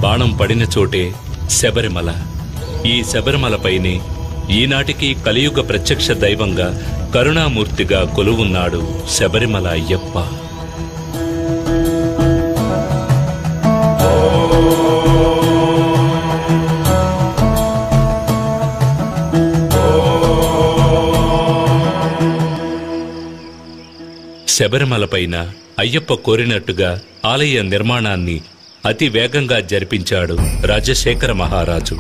బాణం పడిన చోటే శబరిమల. ఈ శబరిమలపైనే ఈనాటికి కలియుగ ప్రత్యక్ష దైవంగా, కరుణామూర్తిగా కొలువున్నాడు శబరిమల అయ్యప్ప. శబరిమలపైన అయ్యప్ప కోరినట్టుగా ఆలయ నిర్మాణాన్ని అతి వేగంగా జరిపించాడు రాజశేఖర మహారాజు.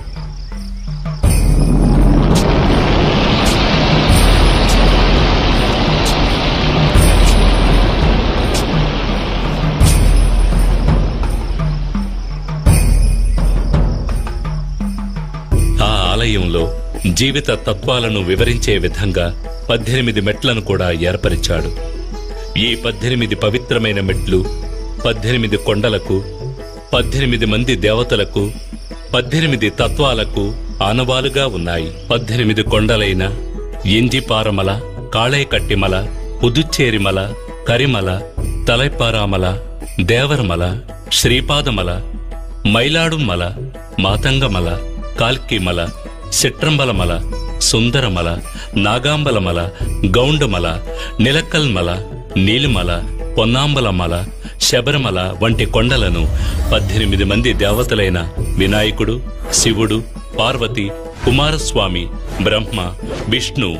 ఆ ఆలయంలో జీవిత తత్వాలను వివరించే విధంగా 18 మెట్లను కూడా ఏర్పరిచాడు. ఈ 18 పవిత్రమైన మెట్లు 18 కొండలకు, 18 మంది దేవతలకు, 18 తత్వాలకు ఆనవాలుగా ఉన్నాయి. 18 కొండలైన ఎంజిపారమల, కాళైకట్టిమల, పుదుచ్చేరిమల, కరిమల, తలైపారామల, దేవరమల, శ్రీపాదమల, మైలాడుమల, మాతంగమల, కాల్కిమల, సిట్రంబలమల, సుందరమల, నాగాంబలమల, గౌండమల, నిలక్కల్మల, నీలిమల, పొన్నాంబలమల, శబరిమల వంటి కొండలను 18 మంది దేవతలైన వినాయకుడు, శివుడు, పార్వతి, కుమారస్వామి, బ్రహ్మ, విష్ణు,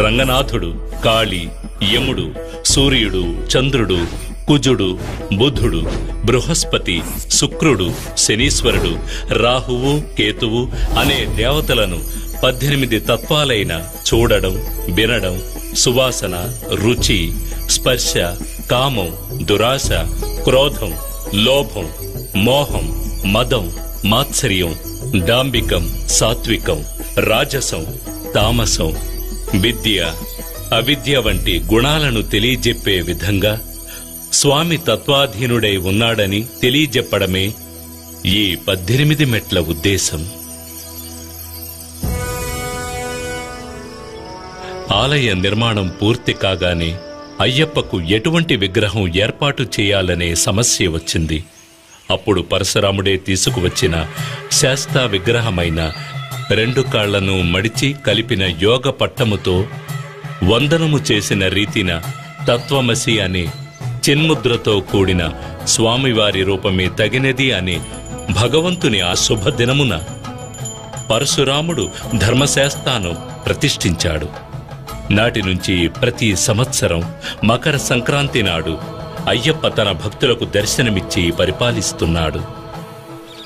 రంగనాథుడు, కాళి, యముడు, సూర్యుడు, చంద్రుడు, కుజుడు, బుధుడు, బృహస్పతి, శుక్రుడు, శనీశ్వరుడు, రాహువు, కేతువు అనే దేవతలను 18 తత్వాలైన చూడడం, వినడం, సువాసన, రుచి, స్పర్శ, కామం, దురాశ, క్రోధం, లోభం, మోహం, మదం, మాత్సర్యం, డాంబికం, సాత్వికం, రాజసం, తామసం, విద్య, అవిద్య వంటి గుణాలను తెలియజెప్పే విధంగా స్వామి తత్వాధీనుడై ఉన్నాడని తెలియజెప్పడమే ఈ 18 మెట్ల ఉద్దేశం. ఆలయ నిర్మాణం పూర్తి కాగానే అయ్యప్పకు ఎటువంటి విగ్రహం ఏర్పాటు చేయాలనే సమస్య వచ్చింది. అప్పుడు పరశురాముడే తీసుకువచ్చిన శాస్తా విగ్రహమైన 2 కాళ్లను మడిచి కలిపిన యోగ పట్టముతో వందనము చేసిన రీతిన తత్వమసి అనే చిన్ముద్రతో కూడిన స్వామివారి రూపమే తగినది అని భగవంతుని ఆ శుభదినమున పరశురాముడు ధర్మశాస్త్రాను ప్రతిష్ఠించాడు. నాటి నుంచి ప్రతి సంవత్సరం మకర సంక్రాంతి నాడు అయ్యప్ప తన భక్తులకు దర్శనమిచ్చి పరిపాలిస్తున్నాడు.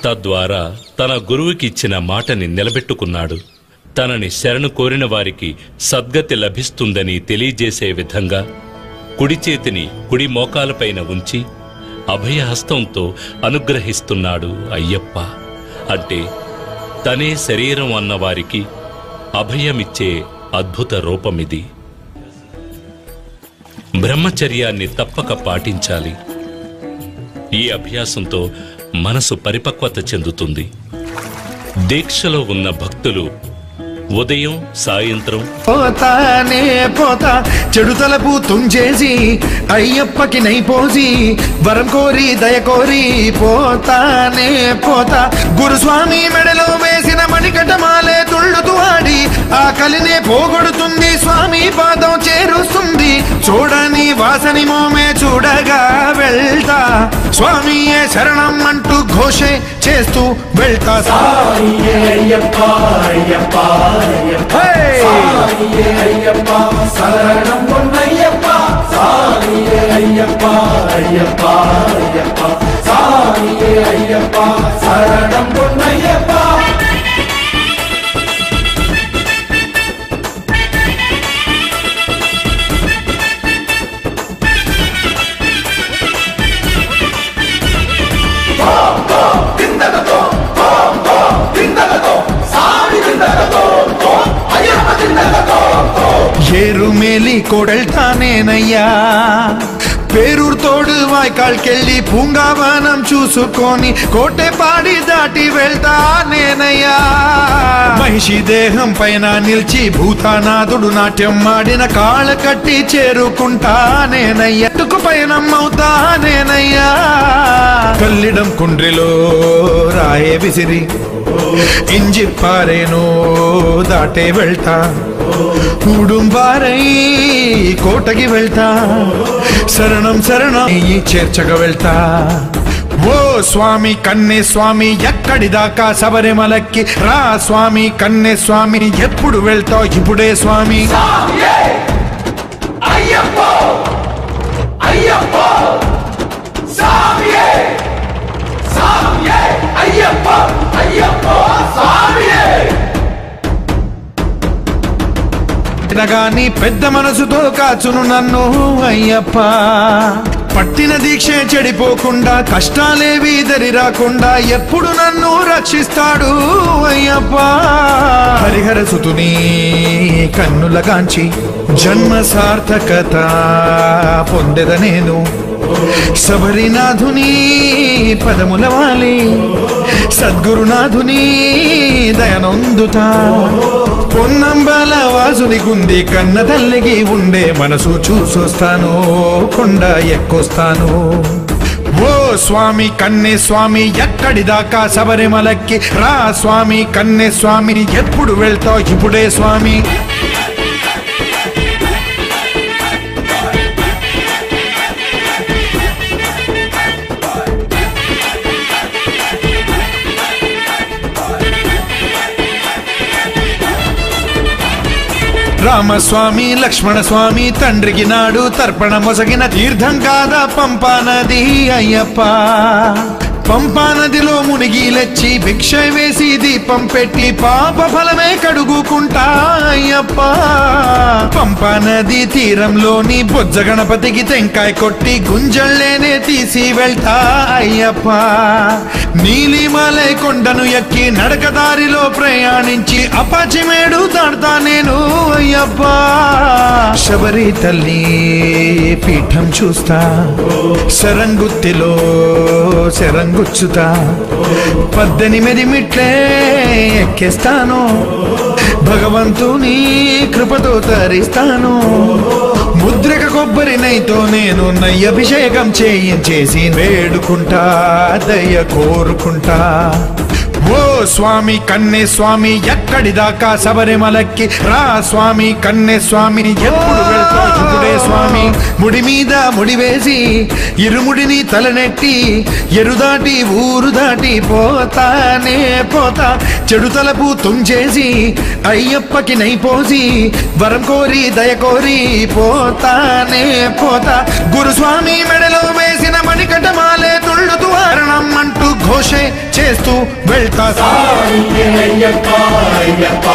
తద్వారా తన గురువుకిచ్చిన మాటని నిలబెట్టుకున్నాడు. తనని శరణు కోరిన వారికి సద్గతి లభిస్తుందని తెలియజేసే విధంగా కుడి చేతిని కుడి మోకాలపైన ఉంచి అభయహస్తంతో అనుగ్రహిస్తున్నాడు అయ్యప్ప. అంటే తనే శరీరం అన్నవారికి అభయమిచ్చే అద్భుత రూపమిది. బ్రహ్మచర్యాన్ని తప్పక పాటించాలి. ఈ అభ్యాసంతో మనసు పరిపక్వత చెందుతుంది. దీక్షలో ఉన్న భక్తులు ఉదయం సాయంత్రం పోతానే పోతా చెడు తలపు తుంచేసి అయ్యప్పకి నైపోసి వరం కోరి దయ కోరి పోతానే పోతా గురుస్వామి మెడలో వేసిన మణికటమాలే తుళ్ళుతూ ఆడి ఆ కలినే పోగొడుతుంది, స్వామి పాదం చేరుస్తుంది. చూడని వాసని మోమే చూడగా వెళ్తా, స్వామియే శరణం అంటూ ఘోషే చేస్తూ వెళ్తా. అయ్యప్ప అయ్యప్ప అయ్యప్ప శరణం పొన్నయ్యప్ప, సామియే అయ్యప్ప అయ్యప్ప అయ్యప్ప, సామియే అయ్యప్ప శరణం పొన్నయ్యప్ప. ఏరుమేలి కోడెళ్తానేనయ్యా, పేరూరు తోడు వాய்కాల్కెళ్ళి పూంగావనం చూసుకొని కోటెపాడి దాటి వెళ్తానేనయ్యా. మహిషి దేహం పైన నిలిచి భూతానాథుడు నాట్యం ఆడిన కాళ్ళ కట్టి చేరుకుంటానేనయ్యా. తుకు పయనమవుతానేనయ్యా. కల్లిడం కుండ్రిలో రాయే విసిరి ఇంజిప్పారేనో దాటే వెళ్తా, ఉడుంబారై కోటకి వెళ్తా, శరణం శరణం చేర్చగా వెళ్తా. ఓ స్వామి కన్నే స్వామి ఎక్కడి దాకా శబరిమలకి రా స్వామి కన్నే స్వామి, ఎప్పుడు వెళ్తావు ఇప్పుడే స్వామి. అయ్యప్ప అయ్యప్ప సామియే సామియే అయ్యప్ప అయ్యప్ప సామియే. గాని పెద్ద మనసుతో కాచును నన్ను అయ్యప్ప, పట్టిన దీక్షే చెడిపోకుండా కష్టాలేవి దరి రాకుండా ఎప్పుడు నన్ను రక్షిస్తాడు అయ్యప్ప. హరిహర సుతుని కన్నులగాంచి జన్మ సార్థకత పొందెద నేను, శబరినాథుని పదముల వాలి సద్గురునాథుని దయనొందుతా. పొన్నంబల వాసుని గుంది కన్న తల్లికి ఉండే మనసు చూసొస్తాను, కొండ ఎక్కొస్తాను. ఓ స్వామి కన్నే స్వామి ఎక్కడి దాకా శబరిమలకి రా స్వామి కన్నే స్వామి, ఎప్పుడు వెళ్తావు ఇప్పుడే స్వామి. రామస్వామి లక్ష్మణస్వామి తండ్రికి నాడు తర్పణ మొసగిన తీర్థం కాదా పంపా నది అయ్యప్ప. పంపా నదిలో మునిగి లెచ్చి భిక్ష వేసి దీపం పెట్టి పాప ఫలమే కడుగుకుంటా అయ్యప్ప. పంపా నది తీరంలోని బొజ్జ గణపతికి టెంకాయ కొట్టి గుంజళ్ళేనే తీసి వెళ్తా అయ్యప్ప. నీలిమలై కొండను ఎక్కి నడకదారిలో ప్రయాణించి అపాచిమేడు దాడతా నేను అయ్యప్ప. శబరి తల్లి పీఠం చూస్తా, శరంగుత్తిలో శరంగుచ్చుతా, 18 మెట్లే ఎక్కేస్తాను, భగవంతుని కృపతో తరిస్తాను. ముద్రక కొబ్బరి నైతో నేను నయ్యభిషేకం చేయించేసి వేడుకుంటా, దయ కోరుకుంటా. ఓ స్వామి కన్నే స్వామి ఎక్కడి దాకా శబరిమలకి రా స్వామి కన్నే స్వామి. ఎప్పుడు వెళ్తావు చూడే స్వామి. ముడి మీద ముడి వేసి ఇరుముడిని తలనెట్టి ఎరుదాటి ఊరు దాటి పోతానే పోతా. చెడు తలపు తుంచేసి అయ్యప్పకి నైపోసి వరం కోరి దయ కోరి పోతానే పోతా. గురుస్వామి మెడలో వేసిన మణికటమాలే తుళ్ళుతూ అరణం అంటూ ఘోషే చేస్తూ వెళ్తా. సాయియే అయ్యప్ప అయ్యప్ప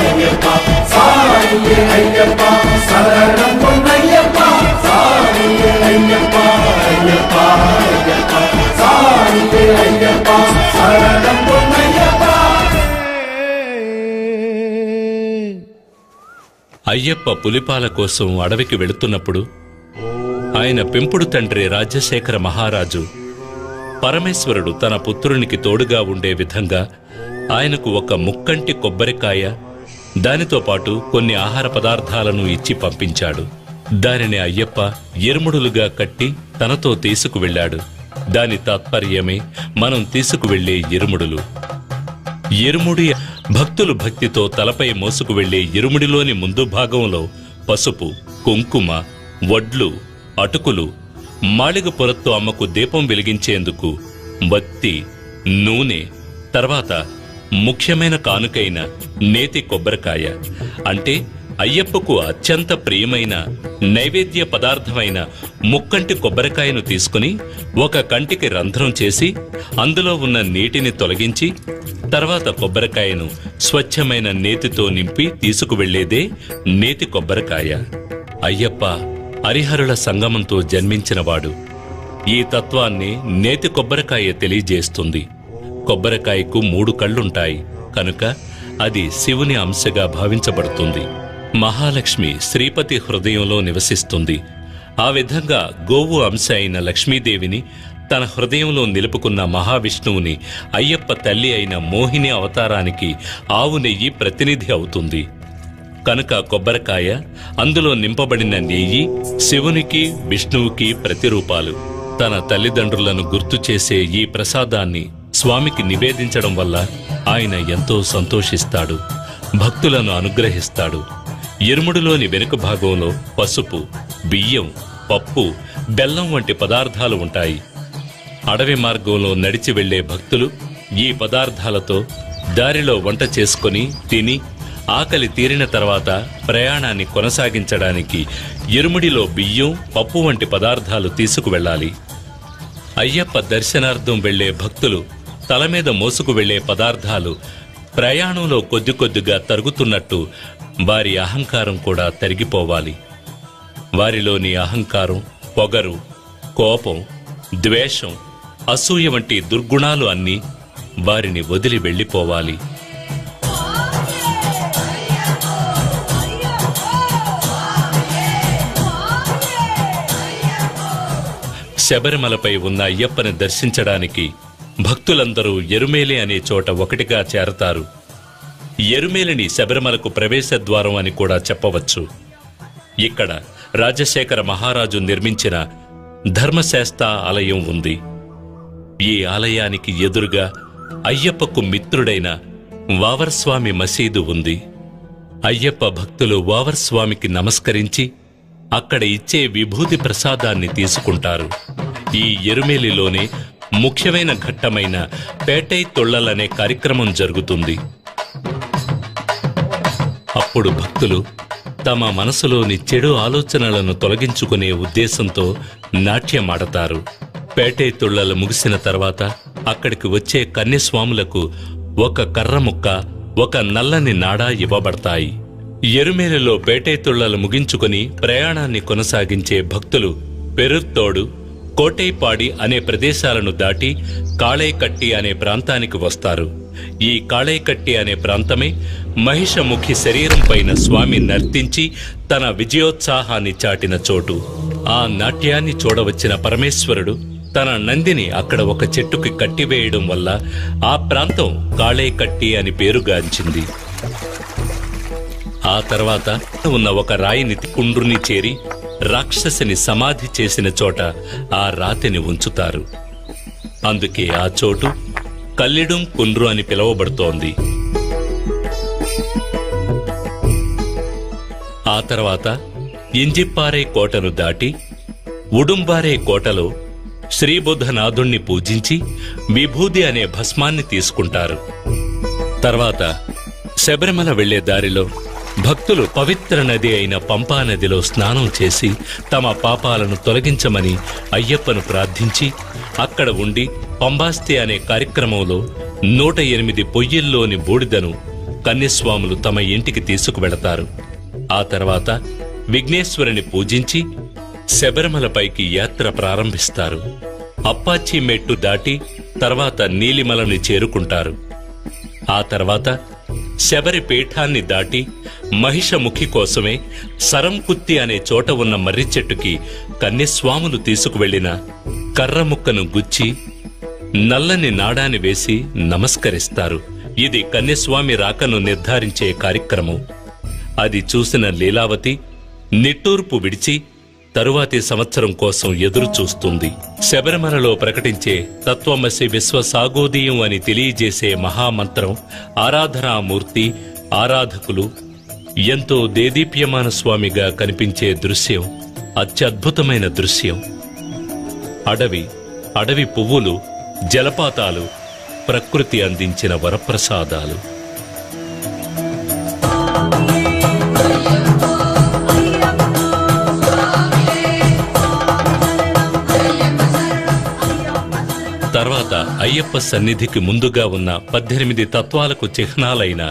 అయ్యప్ప, సాయియే అయ్యప్ప శరణం పొన్నయ్యప్ప. సాయియే అయ్యప్ప అయ్యప్ప అయ్యప్ప, సాయియే అయ్యప్ప శరణం పొన్నయ్యప్ప. అయ్యప్ప పులిపాల కోసం అడవికి వెళుతున్నప్పుడు ఆయన పెంపుడు తండ్రి రాజశేఖర మహారాజు పరమేశ్వరుడు తన పుత్రునికి తోడుగా ఉండే విధంగా ఆయనకు ఒక ముక్కంటి కొబ్బరికాయ, దానితో పాటు కొన్ని ఆహార పదార్థాలను ఇచ్చి పంపించాడు. దానిని అయ్యప్ప ఎరుముడులుగా కట్టి తనతో తీసుకువెళ్ళాడు. దాని తాత్పర్యమే మనం తీసుకువెళ్లే ఇరుముడులు. ఇరుముడి భక్తులు భక్తితో తలపై మోసుకు వెళ్లే ఇరుముడిలోని ముందు భాగంలో పసుపు, కుంకుమ, వడ్లు, అటుకులు, మాళిగ పొరతో అమ్మకు దీపం వెలిగించేందుకు బత్తి, నూనె, తర్వాత ముఖ్యమైన కానుకైన నేతి కొబ్బరికాయ, అంటే అయ్యప్పకు అత్యంత ప్రియమైన నైవేద్య పదార్థమైన ముక్కంటి కొబ్బరికాయను తీసుకుని ఒక కంటికి రంధ్రం చేసి అందులో ఉన్న నీటిని తొలగించి తర్వాత కొబ్బరికాయను స్వచ్ఛమైన నేతితో నింపి తీసుకువెళ్లేదే నేతి కొబ్బరికాయ. అయ్యప్ప హరిహరుల సంగమంతో జన్మించినవాడు. ఈ తత్వాన్ని నేతి కొబ్బరికాయ తెలియజేస్తుంది. కొబ్బరికాయకు 3 కళ్ళుంటాయి కనుక అది శివుని అంశగా భావించబడుతుంది. మహాలక్ష్మి శ్రీపతి హృదయంలో నివసిస్తుంది. ఆ విధంగా గోవు అంశ అయిన లక్ష్మీదేవిని తన హృదయంలో నిలుపుకున్న మహావిష్ణువుని అయ్యప్ప తల్లి అయిన మోహిని అవతారానికి ఆవు నెయ్యి ప్రతినిధి అవుతుంది. కనుక కొబ్బరికాయ, అందులో నింపబడిన నెయ్యి శివునికి విష్ణువుకి ప్రతిరూపాలు. తన తల్లిదండ్రులను గుర్తు చేసే ఈ ప్రసాదాన్ని స్వామికి నివేదించడం వల్ల ఆయన ఎంతో సంతోషిస్తాడు, భక్తులను అనుగ్రహిస్తాడు. ఇరుముడిలోని వెనుక భాగంలో పసుపు, బియ్యం, పప్పు, బెల్లం వంటి పదార్థాలు ఉంటాయి. అడవి మార్గంలో నడిచి వెళ్లే భక్తులు ఈ పదార్థాలతో దారిలో వంట చేసుకుని తిని ఆకలి తీరిన తర్వాత ప్రయాణాన్ని కొనసాగించడానికి ఇరుముడిలో బియ్యం, పప్పు వంటి పదార్థాలు తీసుకువెళ్ళాలి. అయ్యప్ప దర్శనార్థం వెళ్లే భక్తులు తల మీద మోసుకు వెళ్లే పదార్థాలు ప్రయాణంలో కొద్ది కొద్దిగా తరుగుతున్నట్టు వారి అహంకారం కూడా తరిగిపోవాలి. వారిలోని అహంకారం, పొగరు, కోపం, ద్వేషం, అసూయ వంటి దుర్గుణాలు అన్నీ వారిని వదిలి వెళ్ళిపోవాలి. శబరిమలపై ఉన్న అయ్యప్పని దర్శించడానికి భక్తులందరూ ఎరుమేలి అనే చోట ఒకటిగా చేరతారు. ఎరుమేలిని శబరిమలకు ప్రవేశద్వారం అని కూడా చెప్పవచ్చు. ఇక్కడ రాజశేఖర మహారాజు నిర్మించిన ధర్మశాస్త్ర ఆలయం ఉంది. ఈ ఆలయానికి ఎదురుగా అయ్యప్పకు మిత్రుడైన వావర్స్వామి మసీదు ఉంది. అయ్యప్ప భక్తులు వావర్స్వామికి నమస్కరించి అక్కడ ఇచ్చే విభూతి ప్రసాదాన్ని తీసుకుంటారు. ఈ ఎరుమేలిలోనే ముఖ్యమైన ఘట్టమైన పేటై తొళ్లలనే కార్యక్రమం జరుగుతుంది. అప్పుడు భక్తులు తమ మనసులోని చెడు ఆలోచనలను తొలగించుకునే ఉద్దేశంతో నాట్యమాడతారు. పేటేతుళ్లలు ముగిసిన తర్వాత అక్కడికి వచ్చే కన్యస్వాములకు ఒక కర్ర ముక్క, ఒక నల్లని నాడా ఇవ్వబడతాయి. ఎరుమేలిలో పేటేతుళ్లలు ముగించుకుని ప్రయాణాన్ని కొనసాగించే భక్తులు పెరుత్తోడు, కోటైపాడి అనే ప్రదేశాలను దాటి కాళైకట్టి అనే ప్రాంతానికి వస్తారు. ఈ కాళైకట్టి అనే ప్రాంతమే మహిషముఖి శరీరం పైన స్వామి నర్తించి తన విజయోత్సాహాన్ని చాటిన చోటు. ఆ నాట్యాన్ని చూడవచ్చిన పరమేశ్వరుడు తన నందిని అక్కడ ఒక చెట్టుకి కట్టివేయడం వల్ల ఆ ప్రాంతం కాళైకట్టి అని పేరుగాంచింది. ఆ తర్వాత ఉన్న ఒక రాయిని కుండ్రుని చేరి రాక్షసిని సమాధి చేసిన చోట ఆ రాతిని ఉంచుతారు. అందుకే ఆ చోటు కల్లిడుం కుండ్రు అని పిలువబడుతోంది. ఆ తర్వాత ఇంజిప్పారే కోటను దాటి ఉడుంబారే కోటలో శ్రీబుద్ధనాథుణ్ణి పూజించి విభూది అనే భస్మాన్ని తీసుకుంటారు. తర్వాత శబరిమల వెళ్లే దారిలో భక్తులు పవిత్ర నది అయిన పంపా నదిలో స్నానం చేసి తమ పాపాలను తొలగించమని అయ్యప్పను ప్రార్థించి అక్కడ ఉండి పంబాస్తి అనే కార్యక్రమంలో 108 పొయ్యిల్లోని బూడిదను కన్యస్వాములు తమ ఇంటికి తీసుకువెళతారు. ఆ తర్వాత విఘ్నేశ్వరుని పూజించి శబరిమలపైకి యాత్ర ప్రారంభిస్తారు. అప్పాచి మెట్టు దాటి తర్వాత నీలిమలని చేరుకుంటారు. ఆ తర్వాత శబరి పీఠాన్ని దాటి మహిషముఖి కోసమే సరంకుత్తి అనే చోట ఉన్న మర్రి చెట్టుకి కన్యస్వాములు తీసుకువెళ్లిన కర్రముక్కను గుచ్చి నల్లని నాడాని వేసి నమస్కరిస్తారు. ఇది కన్యస్వామి రాకను నిర్ధారించే కార్యక్రమం. అది చూసిన లీలావతి నిట్టూర్పు విడిచి తరువాతి సంవత్సరం కోసం ఎదురు చూస్తుంది. శబరిమలలో ప్రకటించే తత్వమసి విశ్వసాగోదీయం అని తెలియజేసే మహామంత్రం, ఆరాధనామూర్తి, ఆరాధకులు ఎంతో దేదీప్యమాన స్వామిగా కనిపించే దృశ్యం అత్యద్భుతమైన దృశ్యం. అడవి పువ్వులు, జలపాతాలు ప్రకృతి అందించిన వరప్రసాదాలు. తర్వాత అయ్యప్ప సన్నిధికి ముందుగా ఉన్న 18 తత్వాలకు చిహ్నాలైన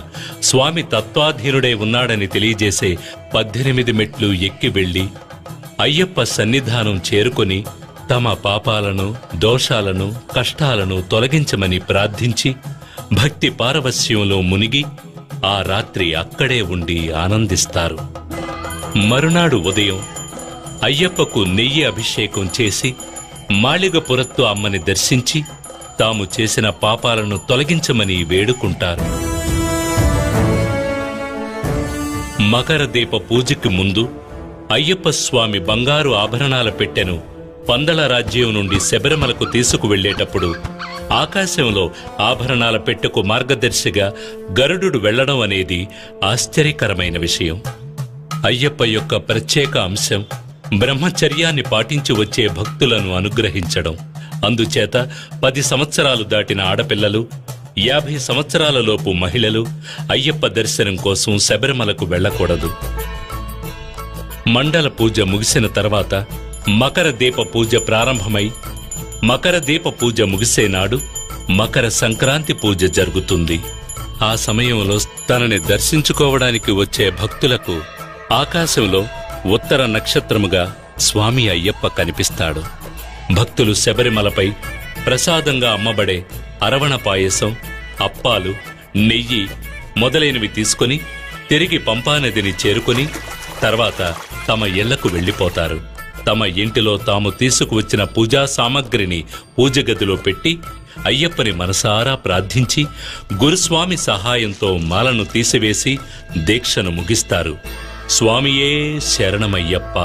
స్వామి తత్వాధీనుడై ఉన్నాడని తెలియజేసే 18 మెట్లు ఎక్కి వెళ్లి అయ్యప్ప సన్నిధానం చేరుకొని తమ పాపాలను, దోషాలను, కష్టాలను తొలగించమని ప్రార్థించి భక్తి పారవస్యంలో మునిగి ఆ రాత్రి అక్కడే ఉండి ఆనందిస్తారు. మరునాడు ఉదయం అయ్యప్పకు నెయ్యి అభిషేకం చేసి మాళిగపురత్తు అమ్మని దర్శించి తాము చేసిన పాపాలను తొలగించమని వేడుకుంటారు. మకర దీప పూజకి ముందు అయ్యప్ప స్వామి బంగారు ఆభరణాల పెట్టెను పందల రాజ్యం నుండి శబరిమలకు తీసుకువెళ్లేటప్పుడు ఆకాశంలో ఆభరణాల పెట్టెకు మార్గదర్శిగా గరుడు వెళ్లడం అనేది ఆశ్చర్యకరమైన విషయం. అయ్యప్ప యొక్క ప్రత్యేక అంశం బ్రహ్మచర్యాన్ని పాటించి వచ్చే భక్తులను అనుగ్రహించడం. అందుచేత 10 సంవత్సరాలు దాటిన ఆడపిల్లలు, 50 సంవత్సరాలలోపు మహిళలు అయ్యప్ప దర్శనం కోసం శబరిమలకు వెళ్లకూడదు. మండల పూజ ముగిసిన తర్వాత మకర దీప పూజ ప్రారంభమై మకర దీప పూజ ముగిసే నాడు మకర సంక్రాంతి పూజ జరుగుతుంది. ఆ సమయంలో తనని దర్శించుకోవడానికి వచ్చే భక్తులకు ఆకాశంలో ఉత్తర నక్షత్రముగా స్వామి అయ్యప్ప కనిపిస్తాడు. భక్తులు శబరిమలపై ప్రసాదంగా అమ్మబడే అరవణ పాయసం, అప్పాలు, నెయ్యి మొదలైనవి తీసుకుని తిరిగి పంపానదిని చేరుకుని తర్వాత తమ ఇళ్లకు వెళ్లిపోతారు. తమ ఇంటిలో తాము తీసుకువచ్చిన పూజా సామగ్రిని పూజగదిలో పెట్టి అయ్యప్పని మనసారా ప్రార్థించి గురుస్వామి సహాయంతో మాలను తీసివేసి దీక్షను ముగిస్తారు. స్వామియే శరణమయ్యప్ప.